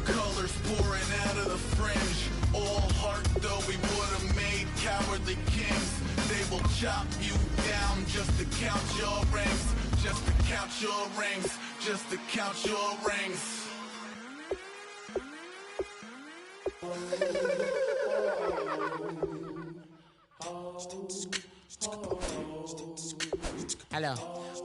colors pouring out of the fringe. All heart though we would have made cowardly kings. They will chop you down just to count your rings. Just to count your rings. Just to count your rings. Hello,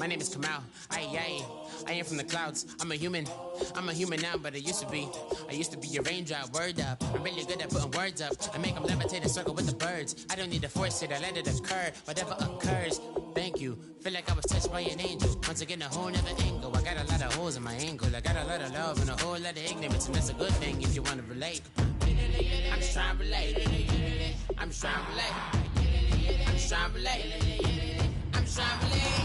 my name is Kamal. I am from the clouds. I'm a human now, but I used to be a raindrop, word up. I'm really good at putting words up. I make them levitate and circle with the birds. I don't need to force it, I let it occur. Whatever occurs, thank you. Feel like I was touched by an angel. Once again, a whole nother angle. I got a lot of holes in my angle. I got a lot of love and a whole lot of ignorance, and that's a good thing if you want to relate. I'm just trying to relate. I'm just trying to relate. I'm just trying to relate. I'm just trying to relate.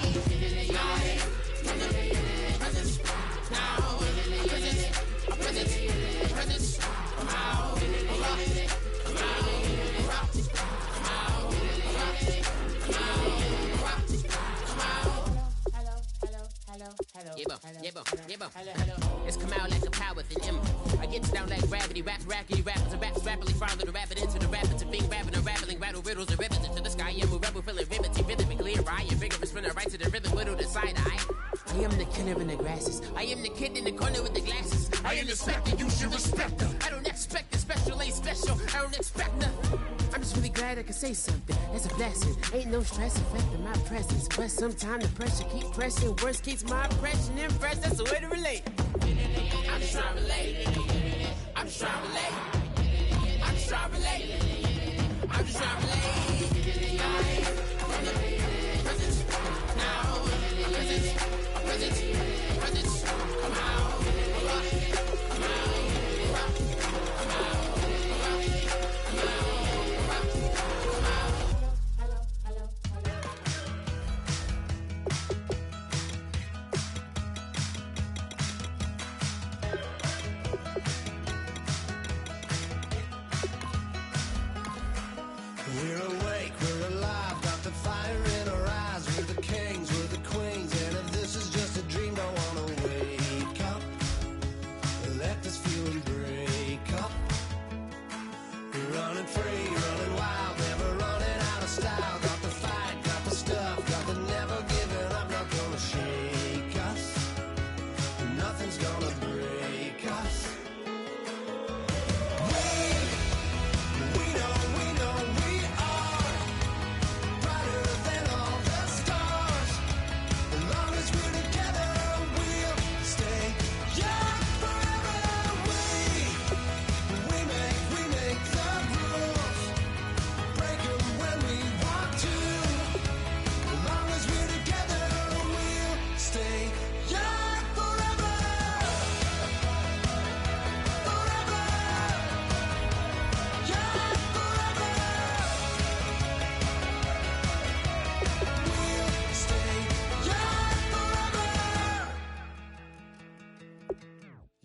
gravity, raps, rackety rappers, and raps rapidly follow the rabbit into the rapids and being rapping and rattling, rattle riddles and rivets into the sky. I'm a rebel, feeling rhythm, clear eye, and vigorous, spinning right to the rhythm, whittle the side eye. I am the killer in the grasses. I am the kid in the corner with the glasses. I am the specter, you should respect her. I don't expect it, special ain't special. I don't expect nothing. I'm just really glad I can say something. That's a blessing. Ain't no stress affecting my presence. But sometimes the pressure keep pressing. Worst keeps my impression impressed. That's the way to relate. I'm just trying to relate. I'm just trying to relate. I'm just trying to relate. I'm just trying to relate. From the present, now, present, come out. We're awake, we're alive, got the fire in our eyes. We're the kings, we're the queens, and if this is just a dream, don't wanna wake up. Let this feeling break up. We're running free, running wild, never running out of style. Got the fight, got the stuff, got the never giving up. Not gonna shake us, nothing's gonna break us.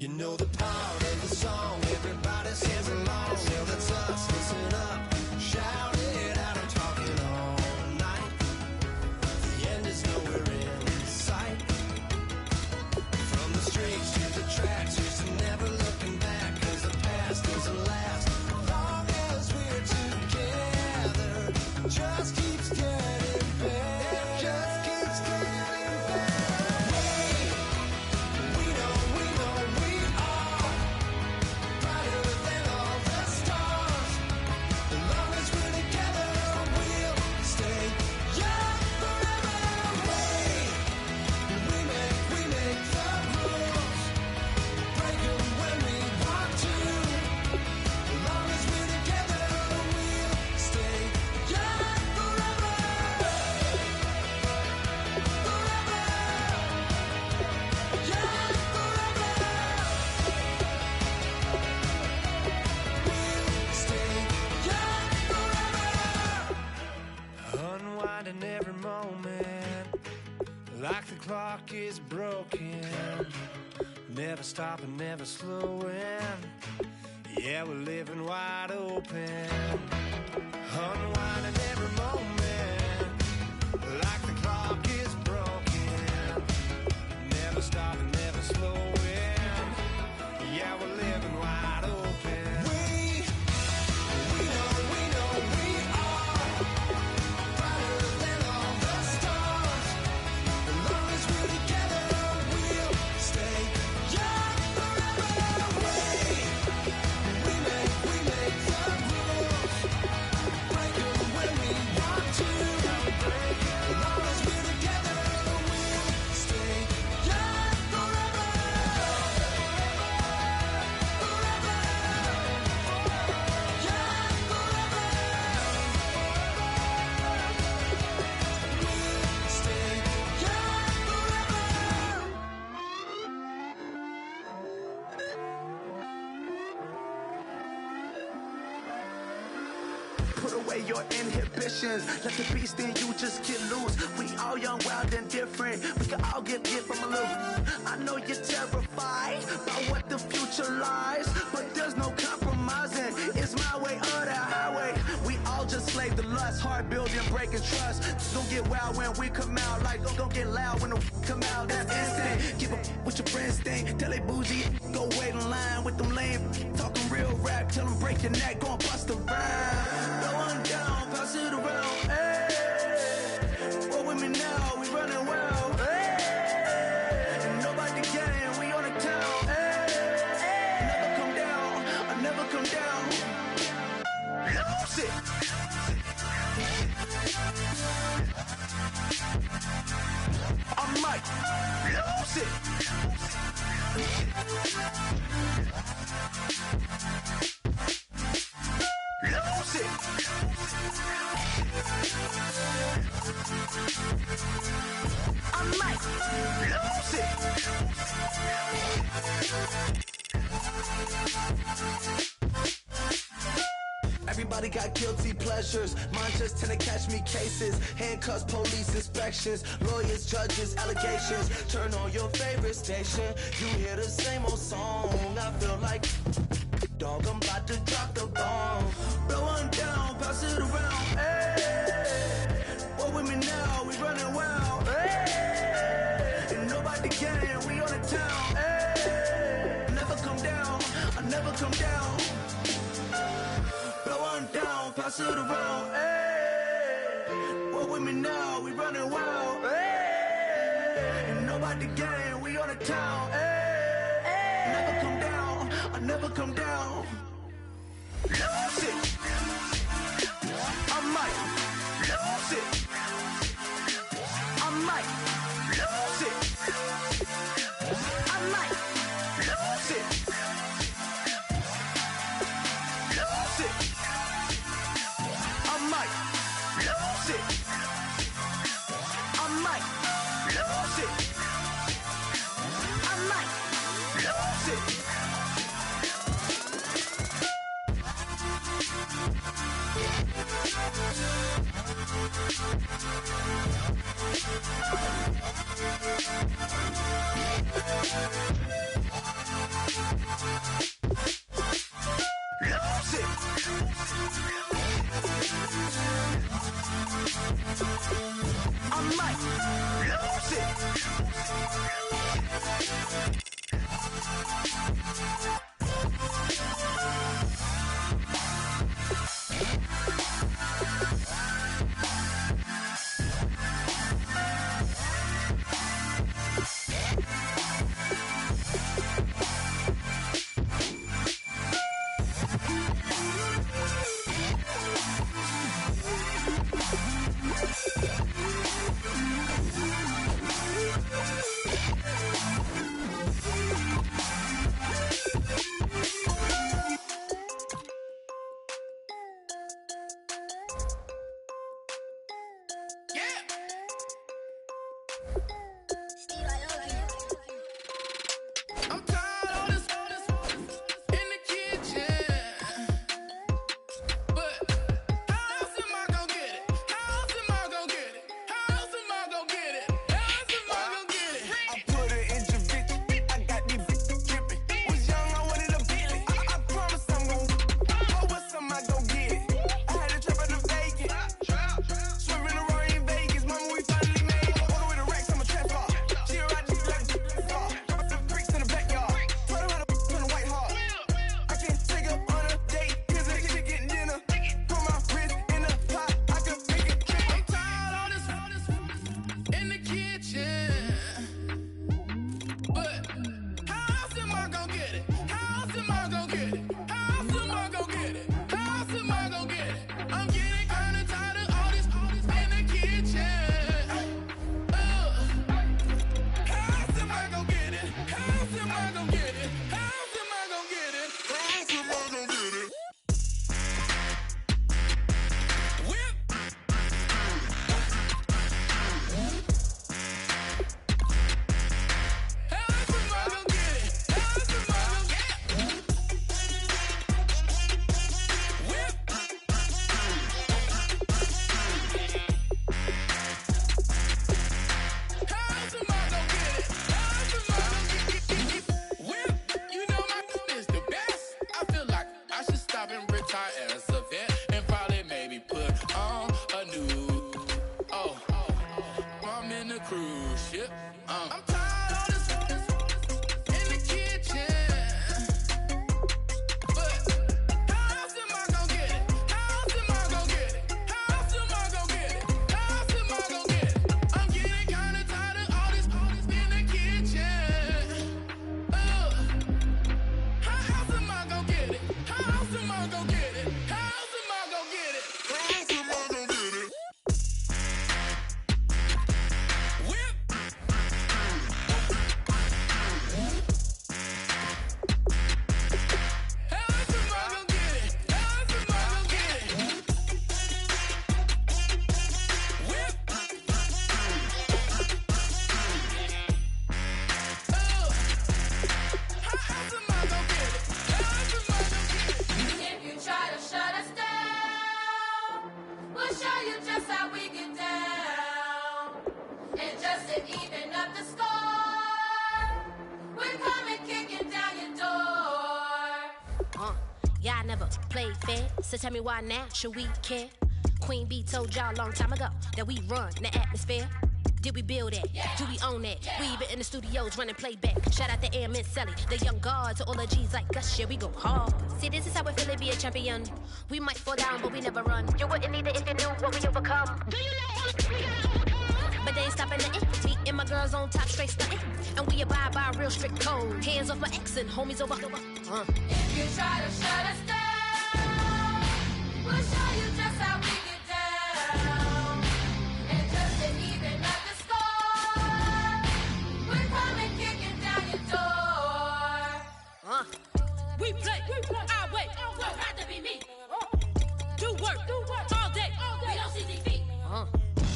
You know the part of the song, everybody sings along. Well, that's us, listen up, shout it out, I'm talking all night. The end is nowhere in sight. From the streets to the tracks, here's to never looking back, cause the past doesn't last. Long as we're together, just keeps getting better, just keeps getting better. Unwinding every moment, like the clock is broken. Never stopping, never slowing. Yeah, we're living wide open. Unwinding every moment, like the clock is broken. Never stopping, never slowing. Yeah, we're living wide open. We know we are brighter than all the stars. As long as we're together, we'll stay young forever. We make the rules, break them when we want to. As long as we're together, we'll stay young forever. Put away your inhibitions. Let the beast in you just get loose. We all young, wild, and different. We can all get from a little. I know you're terrified by what the future lies, but there's no compromising. It's my way or the highway. We all just slave to lust, heart building, breaking trust. Don't get wild when we come out. Like don't get loud when the come out. That's instant. Give up what your friends think. Tell they bougie. Go wait in line with them lame. Talking real break your neck, gon' bust around. Blow one down, pass it around. Hey, roll with me now, we running wild. Hey, ain't nobody game, we on the town. Hey, never come down, I never come down. Lose it. I might lose it. Lose it. I might lose it. Everybody got guilty pleasures. Mine just tend to catch me cases. Handcuffs, police inspections, lawyers, judges, allegations. Turn on your favorite station. You hear the same old song. I feel like, dog, I'm about to drop the bomb. Blow one down, pass it around. Hey, roll with me now, we running wild. Hey, ain't nobody game, we on the town. Hey, never come down, I never come down. Blow one down, pass it around. Hey, roll with me now, we running wild. Hey, ain't nobody game, we on the town. Hey, never come down, I never come down. Lose it. I might lose it. I might lose it. I might lose it. Lose it. I might lose it. I might lose it. I might lose it. Lose it. I might lose it. Y'all never played fair, so tell me why now should we care? Queen Bee told y'all a long time ago that we run the atmosphere. Did we build it? Yeah. Do we own it? Yeah. We even in the studios running playback. Shout out to Airman Sally, the young guard, to all the G's like us. Yeah, we go hard. See, this is how we feel to be a champion. We might fall down, but we never run. You wouldn't need it if you knew what we overcome. Do you know all we gotta overcome? But they ain't stopping nothing. Me and my girls on top, straight stunting. And we abide by a real strict code. Hands off my ex and homies over. If you try to shut us down, we'll show you just how we get down. And just to even up the score, we're coming kicking down your door. We play our way. Don't have to be me. Do work all day. We don't see defeat.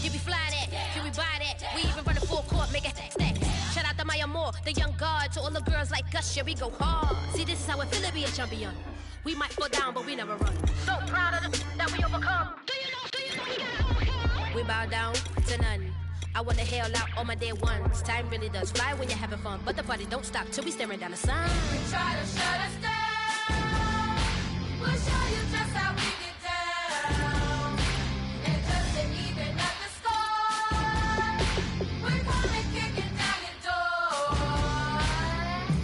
You be fly that, can we buy that? We even run a full court, make it stack. Shout out to Maya Moore, the young guard, to all the girls like us, yeah, we go hard. See, this is how it feel to be a champion. We might fall down, but we never run. So proud of that we overcome. Do you know we gotta overcome? We bow down to none. I wanna hail out all my day ones. Time really does fly when you're having fun, but the party don't stop till we staring down the sun. We try to shut us down, we'll show you just how we get down. And just to even up the score, we're coming kicking down your door.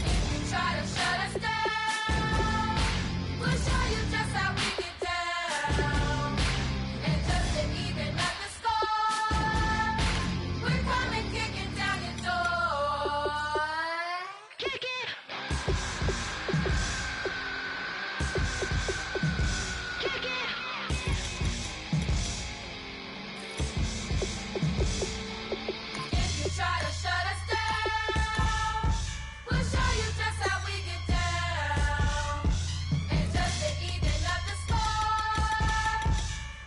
If you try to shut us down, we'll show you just how we get down. And just to even up the score, we're coming kicking down your door. Kick it! Kick it! If you try to shut us down, we'll show you just how we get down. And just to even up the score,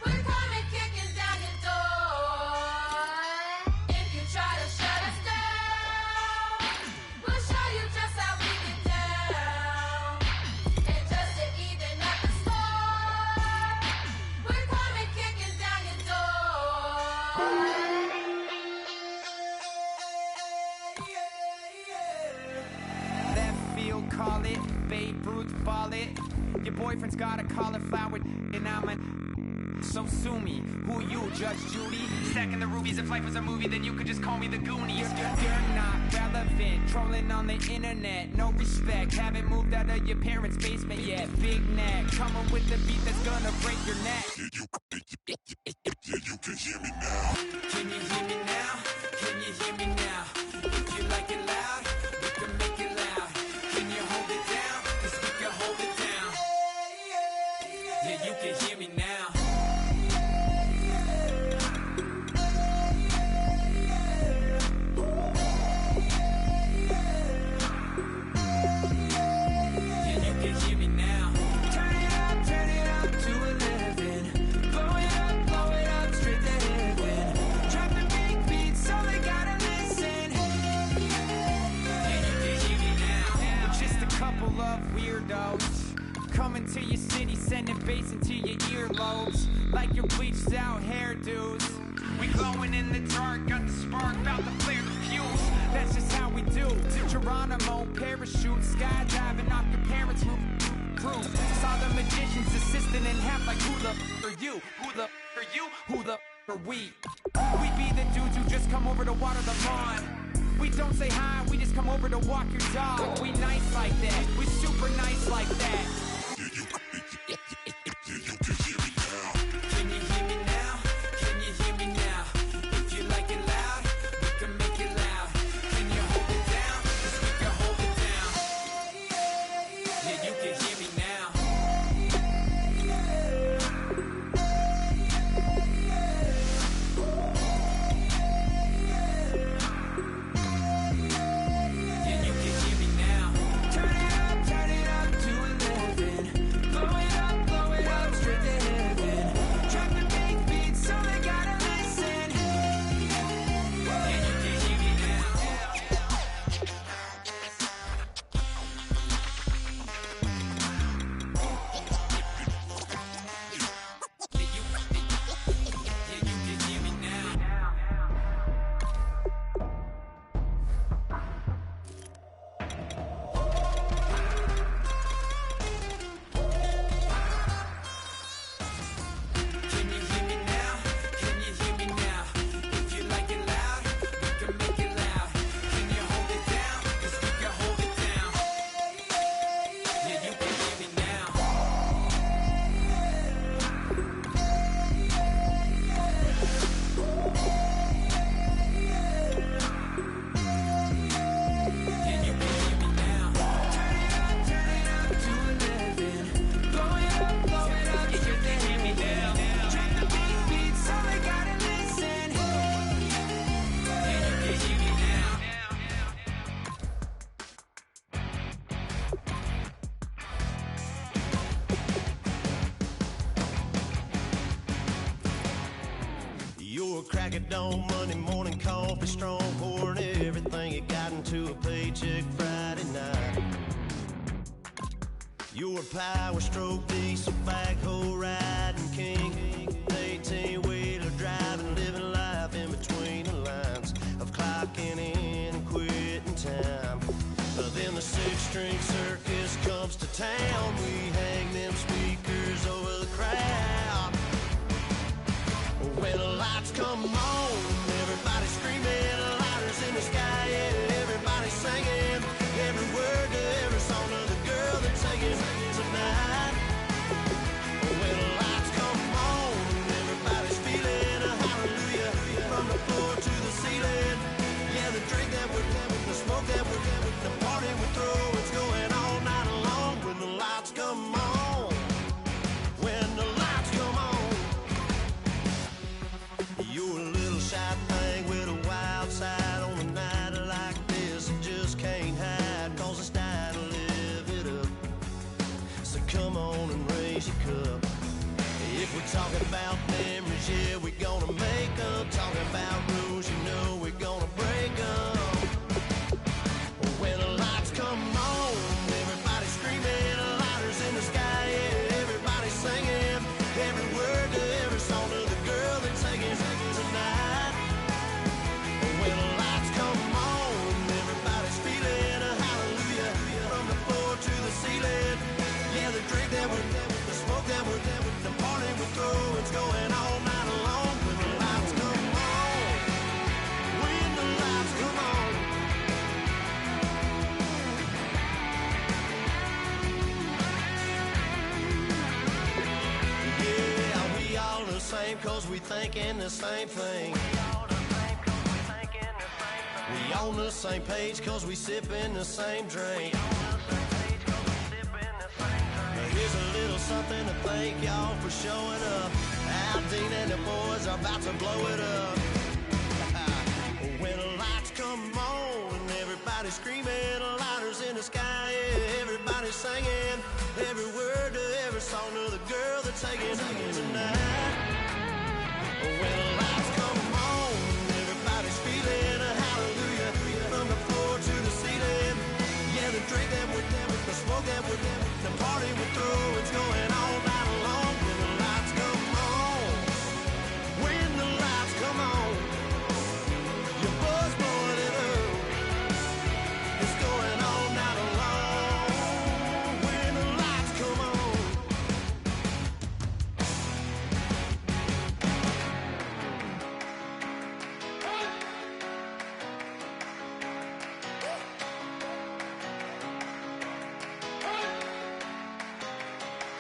we're coming kicking down your door. If you try to shut us down, we'll show you just how we get down. And just to even up the score, we're coming kicking down your door. Left field, call it. Babe Ruth, ball it. Your boyfriend's got a cauliflower, and I'm a. So sue me. Who you, Judge Judy? Stacking the rubies. If life was a movie, then you could just call me the Goonies. You're not relevant. Trolling on the internet. No respect. Haven't moved out of your parents' basement yet. Big neck. Coming with the beat that's gonna break your neck. You can hear me now. Can you hear me now? Can you hear me now? If you like it loud, we can make it loud. Can you hold it down? 'Cause we can hold it down. Yeah, you can hear me now. Yeah, you can hear me now. Turn it up to 11. Blow it up straight to heaven. Dropping big beats, so they gotta listen. Yeah, you can hear me now. We're just a couple of weirdos coming to your city, sending bass into your earlobes like your bleached out hairdos. We glowing in the dark, got the spark, about to flare the fuse. That's just how we do. To Geronimo, parachute, skydiving off your parents' roof. Saw the magician's assistant in half like who the are you? Who the are you? Who the are we? We be the dudes who just come over to water the lawn. We don't say hi, we just come over to walk your dog. We nice like that, we super nice like that. You can hear me now. Can you hear me now? Can you hear me now? If you like it loud, we can make it loud. Can you hold it down? 'Cause we can hold it down. Yeah, you can hear me now. Yeah, you can hear me now. Turn it up, turn you can hear me now. Can you hear me now? Turn it up to 11. Blow it up, yeah, you can hear me now. Drop the beat, so they gotta listen. Can you hear me now? You're a crack at dawn, Monday morning coffee, strong pouring everything you got into a paycheck Friday night. You're a power stroke, diesel backhoe riding king, 18-wheeler driving, living life in between the lines of clocking in and quitting time. Then the six-string circus comes to town. We hang them speakers over the crowd. When the lights come on, everybody screaming, lighters in the sky, yeah, everybody singing, every word to every song of the girl that's singing tonight. When the lights come on, everybody's feeling a hallelujah, from the floor to the ceiling. Yeah, the drink that we're having, the smoke that we're having, the party we throw, it's going all night long. When the lights come on, when the lights come on. You're a little shy thing with a wild side on a night like this. You just can't hide, cause it's time to live it up. So come on and raise your cup. If we're talking about memories, yeah, we're gonna make them. Talking about rules, you know we're gonna break them. When the lights come on, everybody's screaming, lighters in the sky, yeah, everybody's singing, every word to every song of the girl that's singing tonight. When the lights come on, everybody's feeling a hallelujah, from the floor to the ceiling. Yeah, the drink that we're having, the smoke that we're having, the party we throw, it's going all night long. When the lights come on, when the lights come on. Yeah, we all the same, cause we thinking the same thing. We on the same page, cause we sipping the same drink. Here's a little something to thank y'all for showing up. Aldine and the boys are about to blow it up. When the lights come on and everybody's screaming, lighters in the sky, yeah, everybody's singing, every word to every song of the girl that's singing tonight. When the lights come on, everybody's feeling a hallelujah, from the floor to the ceiling. Yeah, the drink that we're having, the smoke that we're having, the party we throw, it's going all night long. When the lights come on, when the lights come on, your buzz blowing it up, it's going all night long. When the lights come on.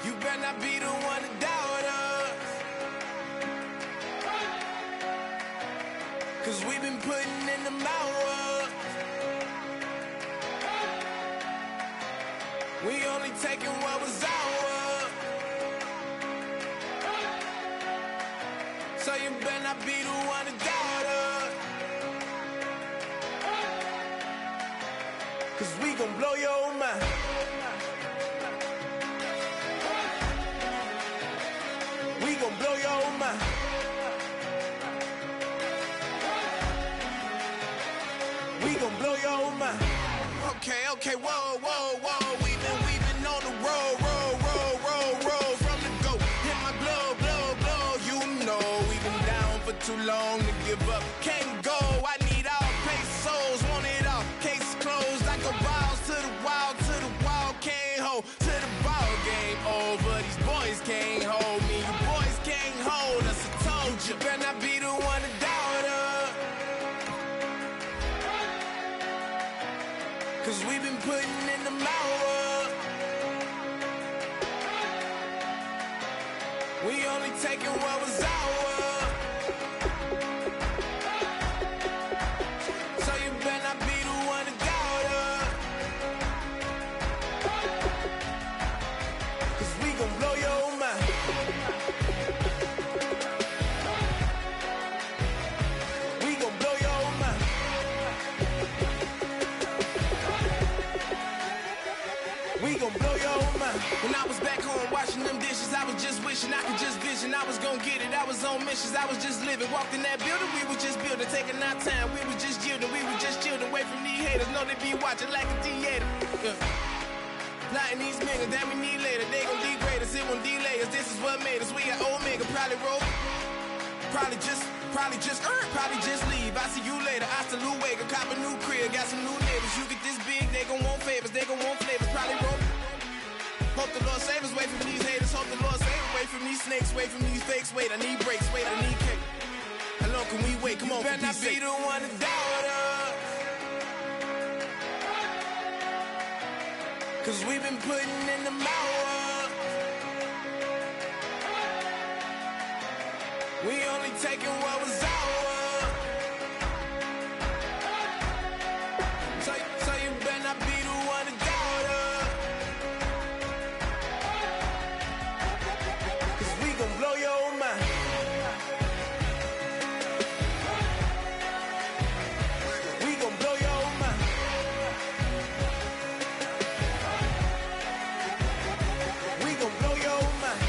You better not be the one to doubt us, 'cause we've been putting in the hours. We only taking what was ours. So you better not be the one to doubt us, 'cause we gon' blow your mind. We gon' blow your mind. We gon' blow your mind. Okay, whoa, whoa, whoa. We've been on the road, from the go. Hit my blow. You know we've been down for too long to give up. Can't go. I need all pesos, want it all. Case closed. I go balls to the wall, can't hold to the ball game over. These boys can't hold me. You boys can't hold us. I told you, better not be the one to doubt us, 'cause we've been putting in the hours. We only taking what was ours. So you better not be the one to doubt us. 'Cause we gon' blow your mind. We gon' blow your mind. We gon' blow your mind. When I was back home washing them dishes, I was just wishing I could just vision. I was gon' get it, I was on missions, I was just living. Walked in that building, we was just building, taking our time. We was just yielding, we was just chilling away from these haters. Know they be watching like a theater. Plotting these niggas that we need later. They gon' degrade us, it won't delay us. This is what made us. We got Omega, probably roll. Probably just leave. I see you later. I salute Wake, cop a new crib, got some new neighbors. You get this big, they gon' want favors, they gon' want flavors. Probably roll. Hope the Lord save us, away from these haters. Hope the Lord save us, away from these snakes, away from these fakes. Wait, I need breaks, wait, I need cake. How long can we wait? Come on, you better not be the one to doubt us. 'Cause we've been putting in the hours. We only taking what was ours. So you better not be the one to doubt us. 'Cause we gon' blow your mind. We gon' blow your mind. We gon' blow your mind.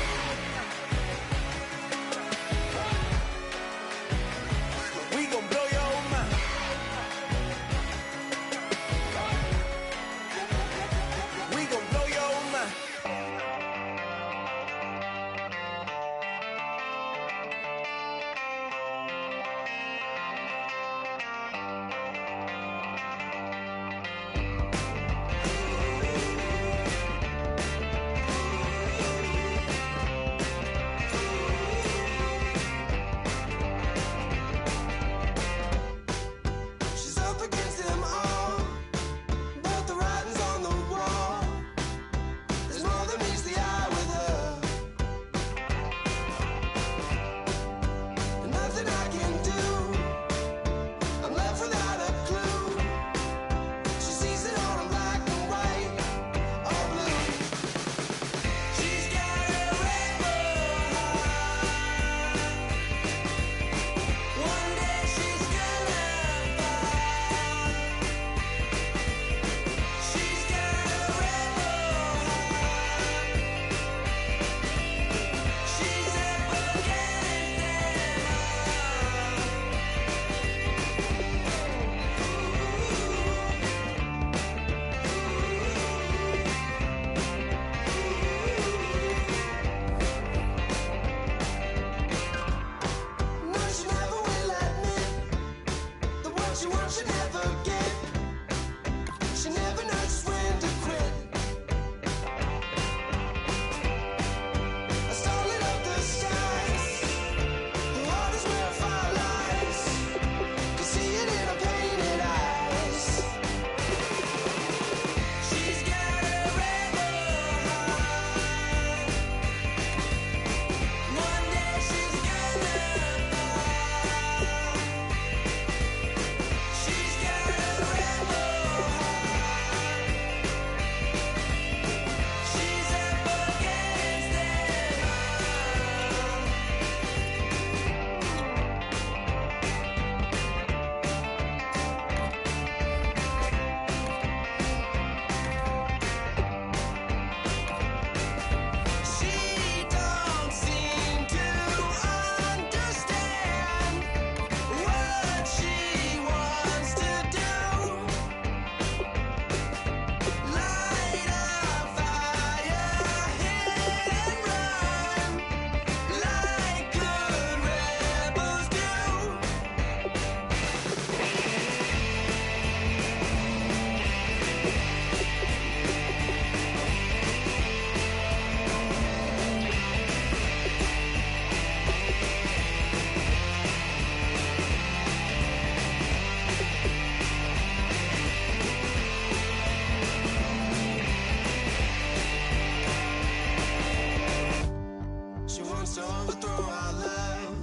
wants to overthrow our love.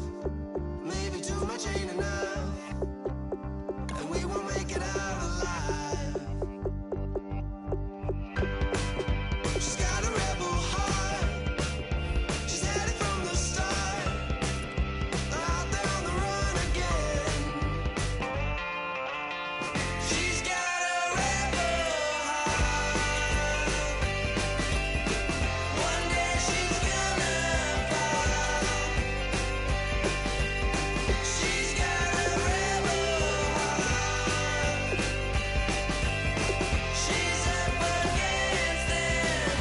Maybe too much ain't enough, and we won't make it out alive. She's got a rebel heart. She's had it from the start. Out there on the run again. She's got a rebel heart. One day she's gonna fall. She's got a rebel heart. She's up against them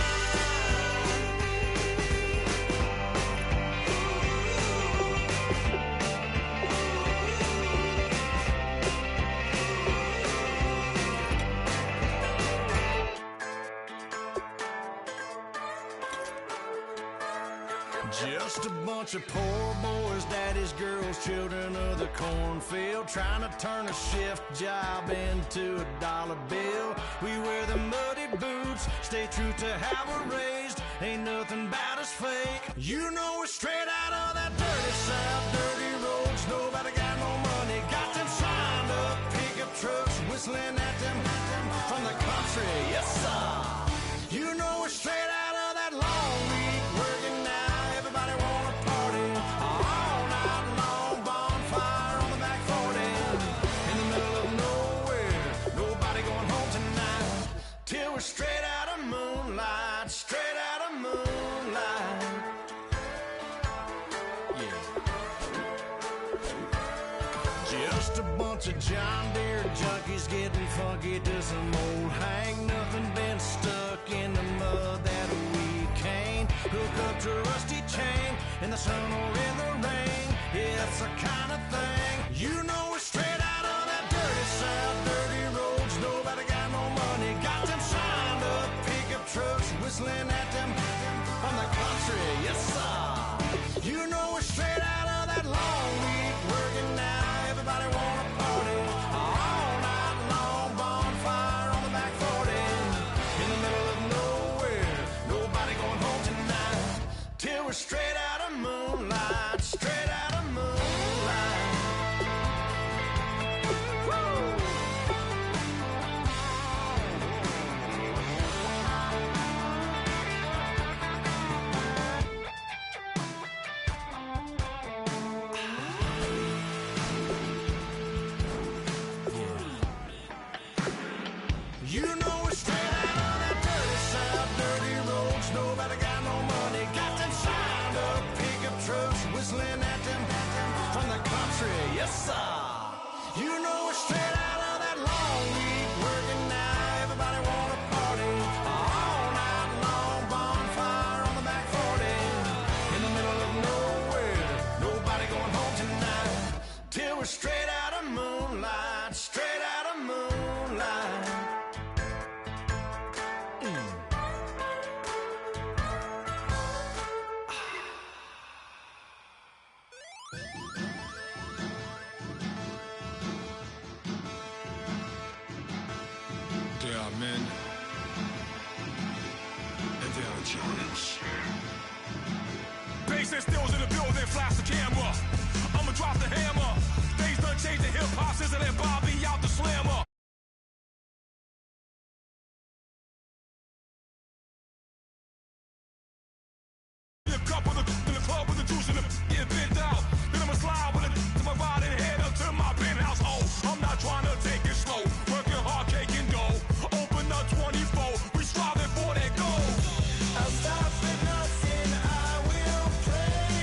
Just a bunch of poor boys, daddy's girls, children of the cornfield, trying to turn a shift job into a dollar bill. We wear the muddy boots, stay true to how we're raised. Ain't nothing about us fake. You know we're straight out of that dirty south, dirty roads. Nobody got no money, got them signed up pickup trucks, whistling at them from the country. Yes, sir. You know we're straight out of that long week working now. Everybody wanna party all night long, bonfire on the back 40 in the middle of nowhere. Nobody going home tonight till we're straight out of moonlight, straight out of moonlight. Yeah. Just a bunch of John Deere junkies getting funky to some old hang. Nothing been stuck in the mud that we can't hook up to a rusty chain in the sun or in the rain. Yeah, it's the kind of thing. You know we're straight out of that dirty south, dirty roads. Nobody got no money, got them signed up pickup trucks, whistling at them from the country. Yes, sir. You know we're straight out of that long week working now. Everybody wanna party all night long, bonfire on the back 40 in the middle of nowhere. Nobody going home tonight till we're straight out of moonlight, straight out of moonlight. Woo! You know we're straight out of that dirty south, dirty roads. Nobody got no money, got them signed up pickup trucks, whistling at them from the country. Yes, sir. You know we're straight out of that long week working now. Everybody wanna party all night long, bonfire on the back 40 in the middle of nowhere. Nobody going home tonight till we're straight out of moonlight, straight out of moonlight. There are men, and there are giants. Bass and stills in the building, flash the camera. I'ma drop the hammer. Things done changed the hip hop, sizzling Bobby out the slammer. The cup with in the club with the juice in the get bent out. Then I'ma slide with it to my riding head up to my penthouse. Oh, I'm not trying to take it slow. Working hard, cake and dough. Open up 24. We striving for that goal. I'll stop for nothing, I will pray.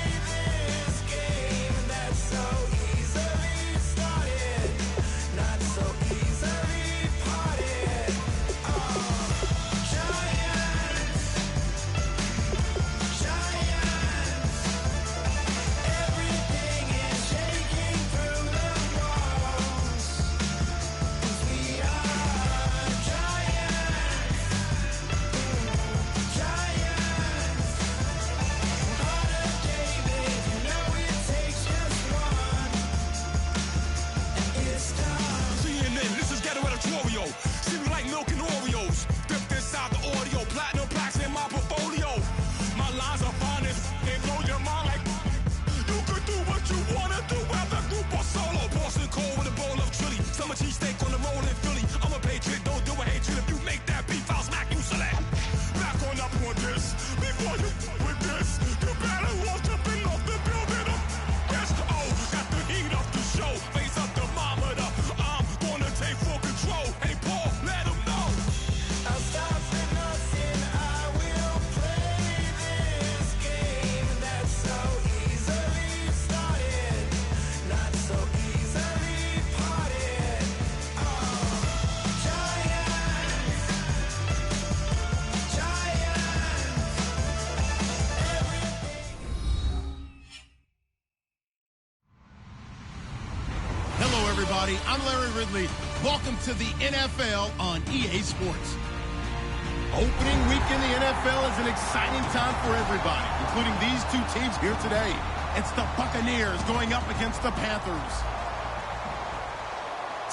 everybody. I'm Larry Ridley. Welcome to the NFL on EA Sports. Opening week in the NFL is an exciting time for everybody, including these two teams here today. It's the Buccaneers going up against the Panthers.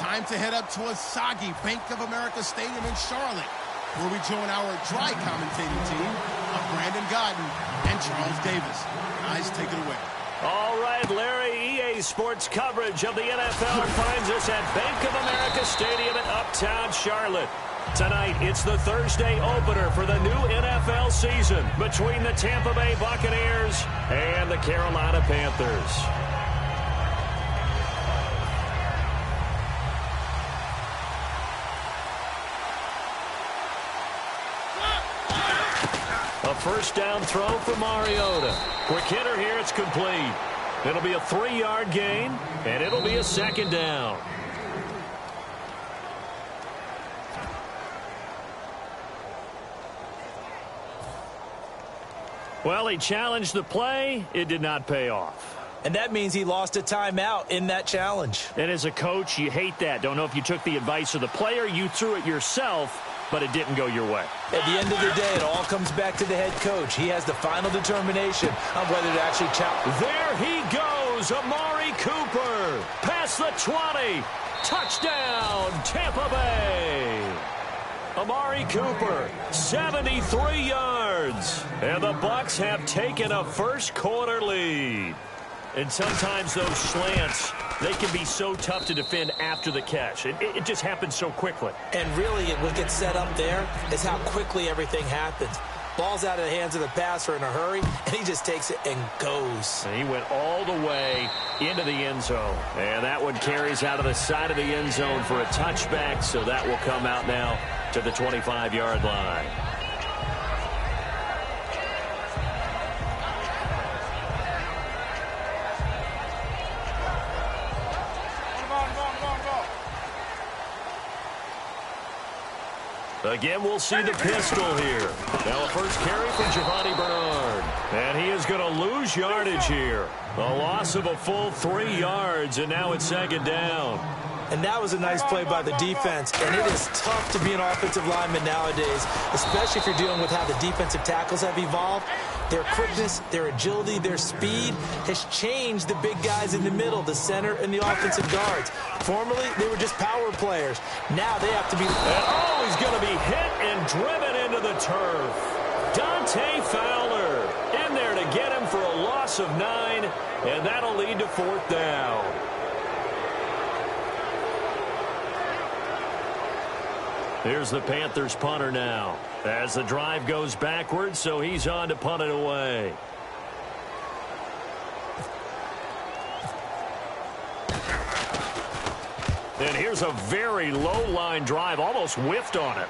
Time to head up to a soggy Bank of America Stadium in Charlotte, where we join our dry commentating team of Brandon Godden and Charles Davis. Guys, take it away. All right, Larry, EA Sports coverage of the NFL finds us at Bank of America Stadium in Uptown Charlotte. Tonight, it's the Thursday opener for the new NFL season between the Tampa Bay Buccaneers and the Carolina Panthers. A first down throw for Mariota. Quick hitter here, it's complete. It'll be a 3-yard gain, and it'll be a second down. Well, he challenged the play. It did not pay off. And that means he lost a timeout in that challenge. And as a coach, you hate that. Don't know if you took the advice of the player, you threw it yourself, but it didn't go your way. At the end of the day, it all comes back to the head coach. He has the final determination on whether to actually challenge. There he goes, Amari Cooper. Past the 20. Touchdown, Tampa Bay. Amari Cooper, 73 yards. And the Bucs have taken a first-quarter lead. And sometimes those slants, they can be so tough to defend after the catch. It just happens so quickly. And really, what gets set up there is how quickly everything happens. Ball's out of the hands of the passer in a hurry, and he just takes it and goes. And he went all the way into the end zone. And that one carries out of the side of the end zone for a touchback, so that will come out now to the 25-yard line. Again, we'll see the pistol here. Now a first carry from Giovanni Bernard. And he is going to lose yardage here. A loss of a full 3 yards, and now it's second down. And that was a nice play by the defense. And it is tough to be an offensive lineman nowadays, especially if you're dealing with how the defensive tackles have evolved. Their quickness, their agility, their speed has changed the big guys in the middle, the center, and the offensive guards. Formerly, they were just power players. Now they have to be... And oh, he's going to be hit and driven into the turf. Dante Fowler in there to get him for a loss of 9, and that'll lead to fourth down. Here's the Panthers punter now as the drive goes backwards, so he's on to punt it away. And here's a very low-line drive, almost whiffed on it.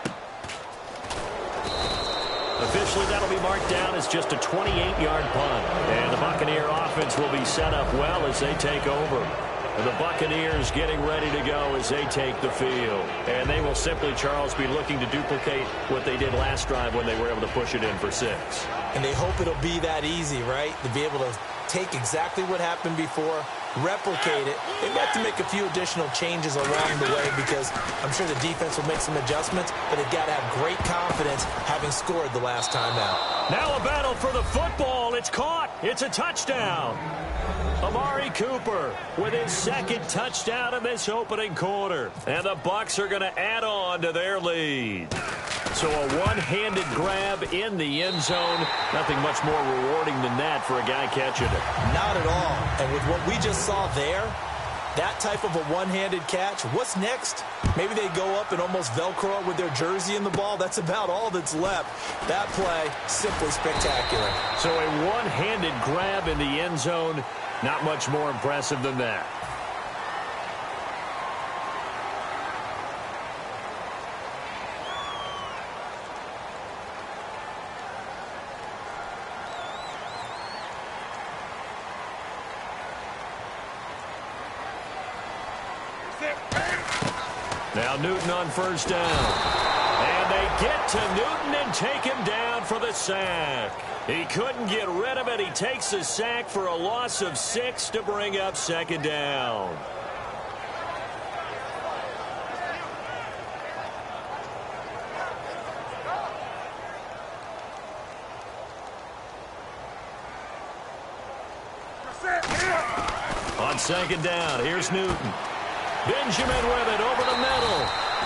Officially, that'll be marked down as just a 28-yard punt. And the Buccaneer offense will be set up well as they take over. And the Buccaneers getting ready to go as they take the field. And they will simply, Charles, be looking to duplicate what they did last drive when they were able to push it in for 6. And they hope it'll be that easy, right? To be able to take exactly what happened before, replicate it. They might have to make a few additional changes along the way because I'm sure the defense will make some adjustments, but they've got to have great confidence having scored the last time out. Now a battle for the football. It's caught. It's a touchdown. Amari Cooper with his second touchdown in this opening quarter. And the Bucs are going to add on to their lead. So a one-handed grab in the end zone. Nothing much more rewarding than that for a guy catching it. Not at all. And with what we just saw there, that type of a one-handed catch, what's next? Maybe they go up and almost Velcro it with their jersey in the ball. That's about all that's left. That play, simply spectacular. So a one-handed grab in the end zone, not much more impressive than that. Now Newton on first down. And they get to Newton and take him down for the sack. He couldn't get rid of it. He takes the sack for a loss of 6 to bring up second down. On second down, here's Newton. Benjamin with it over the middle.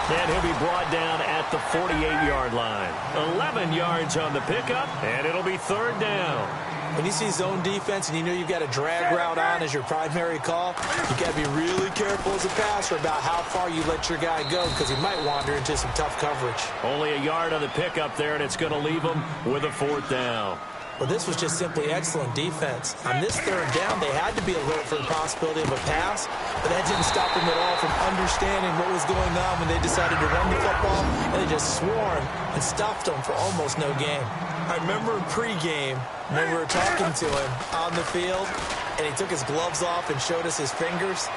And he'll be brought down at the 48-yard line. 11 yards on the pickup, and it'll be third down. When you see zone defense and you know you've got a drag route on as your primary call, you got to be really careful as a passer about how far you let your guy go because he might wander into some tough coverage. Only a yard on the pickup there, and it's going to leave him with a fourth down. Well, this was just simply excellent defense. On this third down, they had to be alert for the possibility of a pass, but that didn't stop them at all from understanding what was going on when they decided to run the football, and they just swarmed and stuffed them for almost no gain. I remember pregame when we were talking to him on the field, and he took his gloves off and showed us his fingers.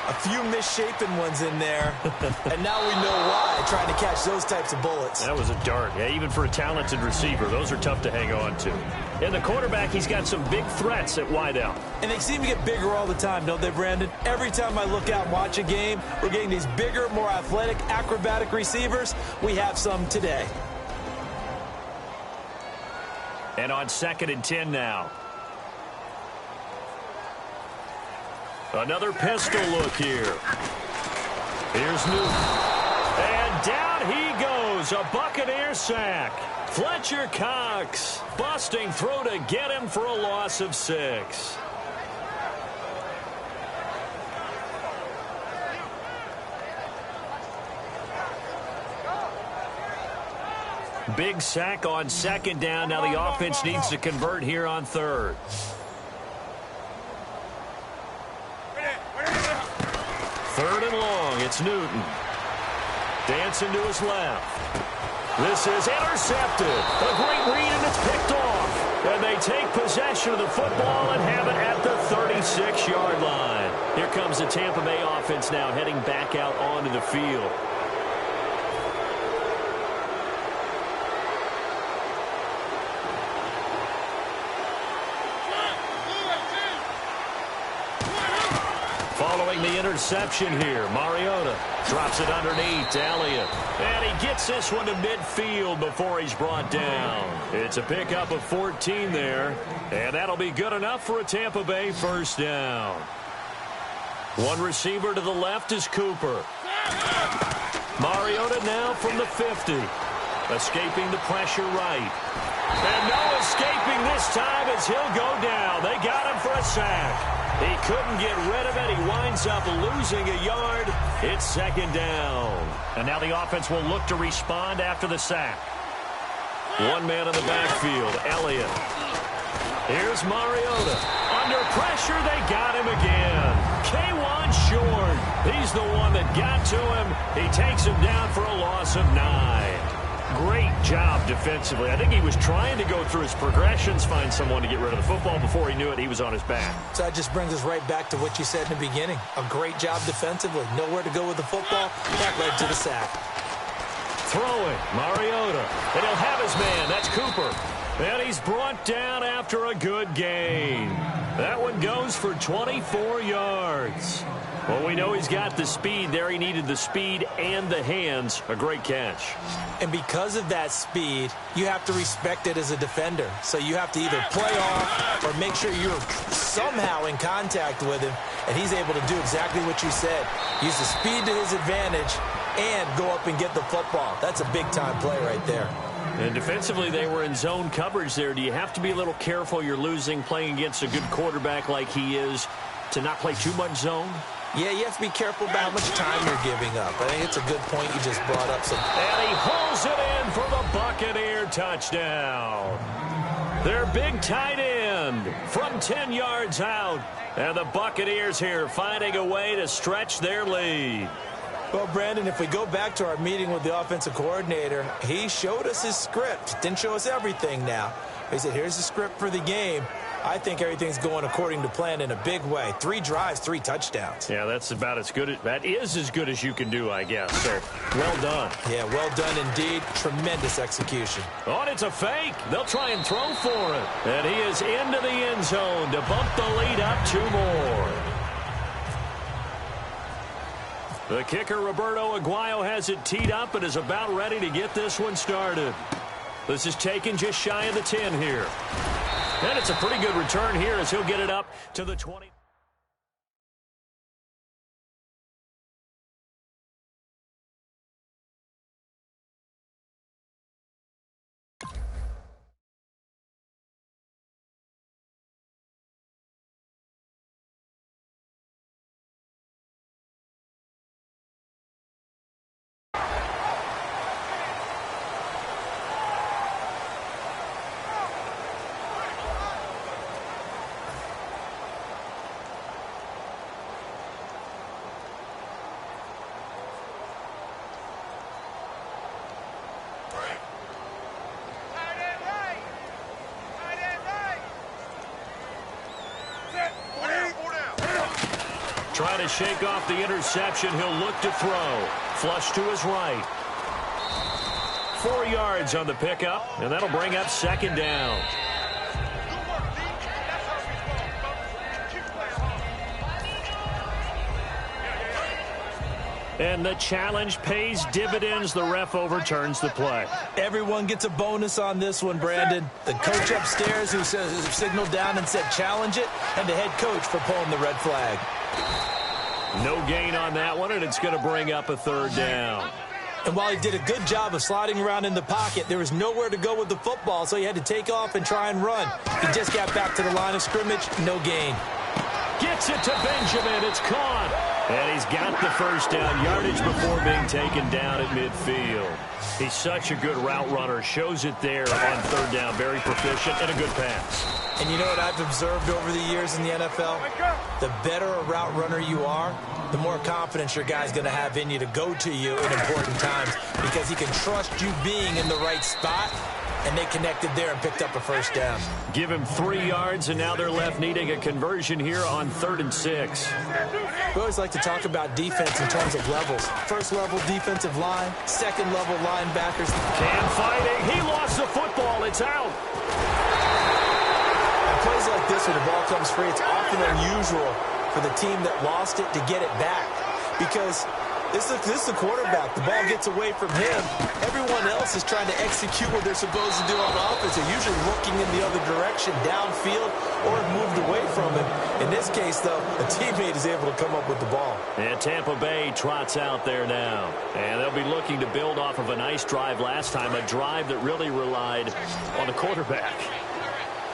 A few misshapen ones in there, and now we know why, trying to catch those types of bullets. That was a dart. Yeah, even for a talented receiver, those are tough to hang on to. And the quarterback, he's got some big threats at wideout. And they seem to get bigger all the time, don't they, Brandon? Every time I look out and watch a game, we're getting these bigger, more athletic, acrobatic receivers. We have some today. And on 2nd and 10 now. Another pistol look here. Here's Newton. And down he goes. A Buccaneer sack. Fletcher Cox busting through to get him for a loss of 6. Big sack on 2nd down. Now the offense needs to convert here on 3rd. Third and long, it's Newton. Dancing to his left. This is intercepted. A great read, and it's picked off. And they take possession of the football and have it at the 36-yard line. Here comes the Tampa Bay offense now heading back out onto the field. Following the interception here, Mariota drops it underneath to Elliott. And he gets this one to midfield before he's brought down. It's a pickup of 14 there, and that'll be good enough for a Tampa Bay first down. One receiver to the left is Cooper. Mariota now from the 50. Escaping the pressure right. And no escaping this time as he'll go down. They got him for a sack. He couldn't get rid of it. He winds up losing a yard. It's 2nd down. And now the offense will look to respond after the sack. One man in the backfield, Elliott. Here's Mariota. Under pressure, they got him again. K1 short. He's the one that got to him. He takes him down for a loss of 9. Great job defensively. I think he was trying to go through his progressions, find someone to get rid of the football. Before he knew it, he was on his back. So that just brings us right back to what you said in the beginning. A great job defensively. Nowhere to go with the football. That led to the sack. Throwing, Mariota. And he'll have his man. That's Cooper. And he's brought down after a good gain. That one goes for 24 yards. Well, we know he's got the speed there. He needed the speed and the hands. A great catch. And because of that speed, you have to respect it as a defender. So you have to either play off or make sure you're somehow in contact with him. And he's able to do exactly what you said. Use the speed to his advantage and go up and get the football. That's a big-time play right there. And defensively, they were in zone coverage there. Do you have to be a little careful? You're losing, playing against a good quarterback like he is, to not play too much zone? Yeah, you have to be careful about how much time you're giving up. I think it's a good point you just brought up. And he pulls it in for the Buccaneer touchdown. Their big tight end from 10 yards out. And the Buccaneers here finding a way to stretch their lead. Well, Brandon, if we go back to our meeting with the offensive coordinator, he showed us his script. Didn't show us everything now. He said, here's the script for the game. I think everything's going according to plan in a big way. 3 drives, 3 touchdowns. Yeah, that's about as good. That is as good as you can do, I guess. So, well done. Yeah, well done indeed. Tremendous execution. Oh, and it's a fake. They'll try and throw for it. And he is into the end zone to bump the lead up 2 more. The kicker, Roberto Aguayo, has it teed up and is about ready to get this one started. This is taken just shy of the 10 here. And it's a pretty good return here as he'll get it up to the 20. Trying to shake off the interception. He'll look to throw. Flush to his right. 4 yards on the pickup, and that'll bring up second down. And the challenge pays dividends. The ref overturns the play. Everyone gets a bonus on this one, Brandon. The coach upstairs who signaled down and said challenge it, and the head coach for pulling the red flag. No gain on that one, and it's going to bring up a third down. And while he did a good job of sliding around in the pocket, there was nowhere to go with the football, so he had to take off and try and run. He just got back to the line of scrimmage, no gain. Gets it to Benjamin. It's caught. And he's got the first down yardage before being taken down at midfield. He's such a good route runner. Shows it there on third down. Very proficient and a good pass. And you know what I've observed over the years in the NFL? The better a route runner you are, the more confidence your guy's going to have in you to go to you in important times because he can trust you being in the right spot. And they connected there and picked up a first down. Give him 3 yards, and now they're left needing a conversion here on 3rd and 6. We always like to talk about defense in terms of levels. First level defensive line, second level linebackers. Cam fighting. He lost the football. It's out. On plays like this where the ball comes free, it's often unusual for the team that lost it to get it back because this is the quarterback. The ball gets away from him. Everyone else is trying to execute what they're supposed to do on offense. They're usually looking in the other direction, downfield, or moved away from him. In this case, though, a teammate is able to come up with the ball. And Tampa Bay trots out there now. And they'll be looking to build off of a nice drive last time, a drive that really relied on the quarterback.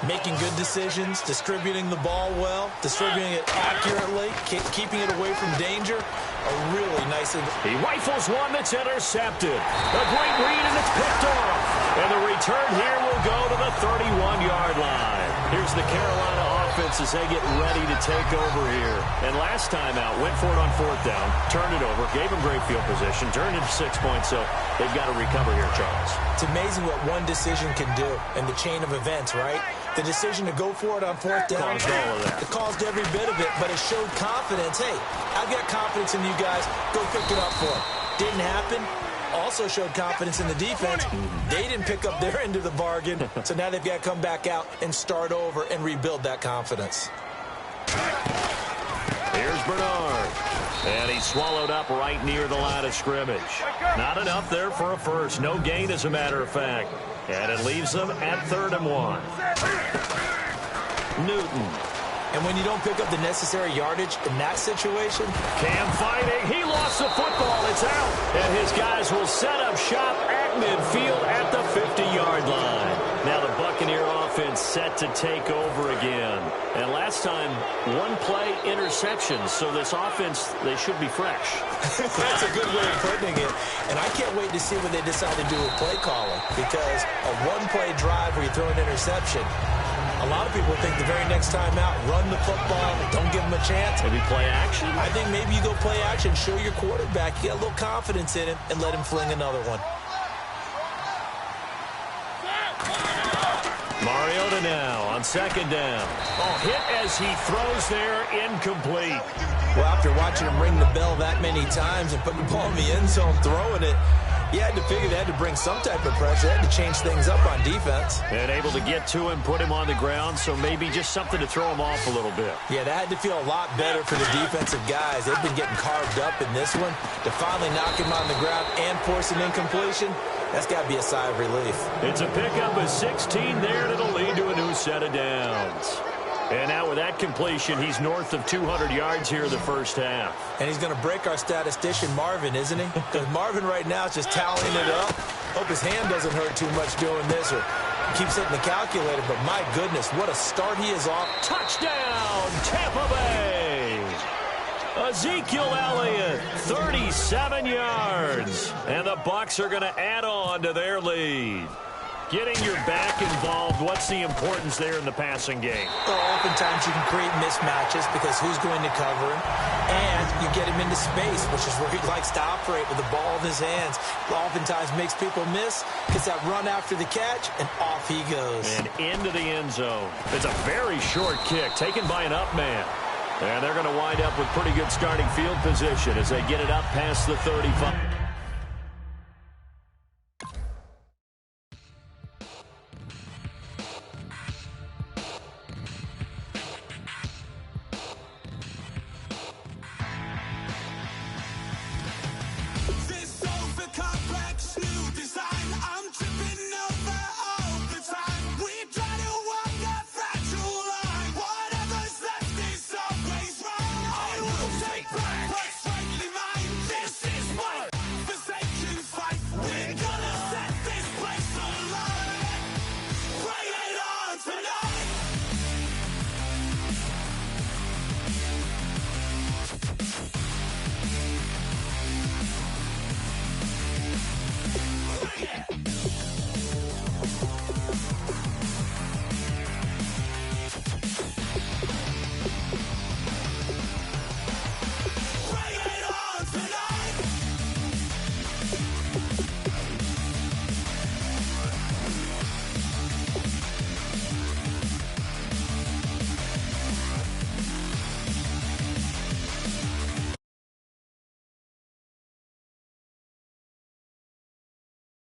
Making good decisions, distributing the ball well, distributing it accurately, keeping it away from danger. A really nice... He rifles one that's intercepted. A great read, and it's picked off. And the return here will go to the 31-yard line. Here's the Carolina offense as they get ready to take over here. And last time out, went for it on 4th down, turned it over, gave him great field position, turned it to 6 points, so they've got to recover here, Charles. It's amazing what one decision can do in the chain of events, right? The decision to go for it on 4th down, caused all of that. It caused every bit of it, but it showed confidence. Hey, I've got confidence in you guys. Go pick it up for it. Didn't happen. Also showed confidence in the defense. They didn't pick up their end of the bargain, so now they've got to come back out and start over and rebuild that confidence. Here's Bernard. And he's swallowed up right near the line of scrimmage. Not enough there for a first. No gain, as a matter of fact. And it leaves them at 3rd and 1. Newton. And when you don't pick up the necessary yardage in that situation... Cam fighting. He lost the football. It's out. And his guys will set up shop at midfield at the 50-yard line. Now the Buccaneer offense set to take over again. And last time, 1-play interceptions. So this offense, they should be fresh. That's a good way of putting it. And I can't wait to see what they decide to do with play calling. Because a 1-play drive where you throw an interception... A lot of people think the very next time out, run the football, don't give them a chance. Maybe play action? I think maybe you go play action, show your quarterback, you got a little confidence in him, and let him fling another one. Mariota now on 2nd down. Oh, hit as he throws there, incomplete. Well, after watching him ring the bell that many times and putting the ball in the end zone, throwing it, you had to figure they had to bring some type of pressure. They had to change things up on defense. And able to get to him, put him on the ground, so maybe just something to throw him off a little bit. Yeah, that had to feel a lot better for the defensive guys. They've been getting carved up in this one. To finally knock him on the ground and force an incompletion, that's got to be a sigh of relief. It's a pickup of 16 there, and it'll lead to a new set of downs. And now with that completion, he's north of 200 yards here in the first half. And he's going to break our statistician, Marvin, isn't he? Because Marvin right now is just tallying it up. Hope his hand doesn't hurt too much doing this or keeps hitting the calculator. But my goodness, what a start he is off. Touchdown, Tampa Bay. Ezekiel Elliott, 37 yards. And the Bucs are going to add on to their lead. Getting your back involved, what's the importance there in the passing game? Well, oftentimes you can create mismatches because who's going to cover him? And you get him into space, which is where he likes to operate with the ball in his hands. Oftentimes makes people miss, gets that run after the catch, and off he goes. And into the end zone. It's a very short kick taken by an up man. And they're going to wind up with pretty good starting field position as they get it up past the 35.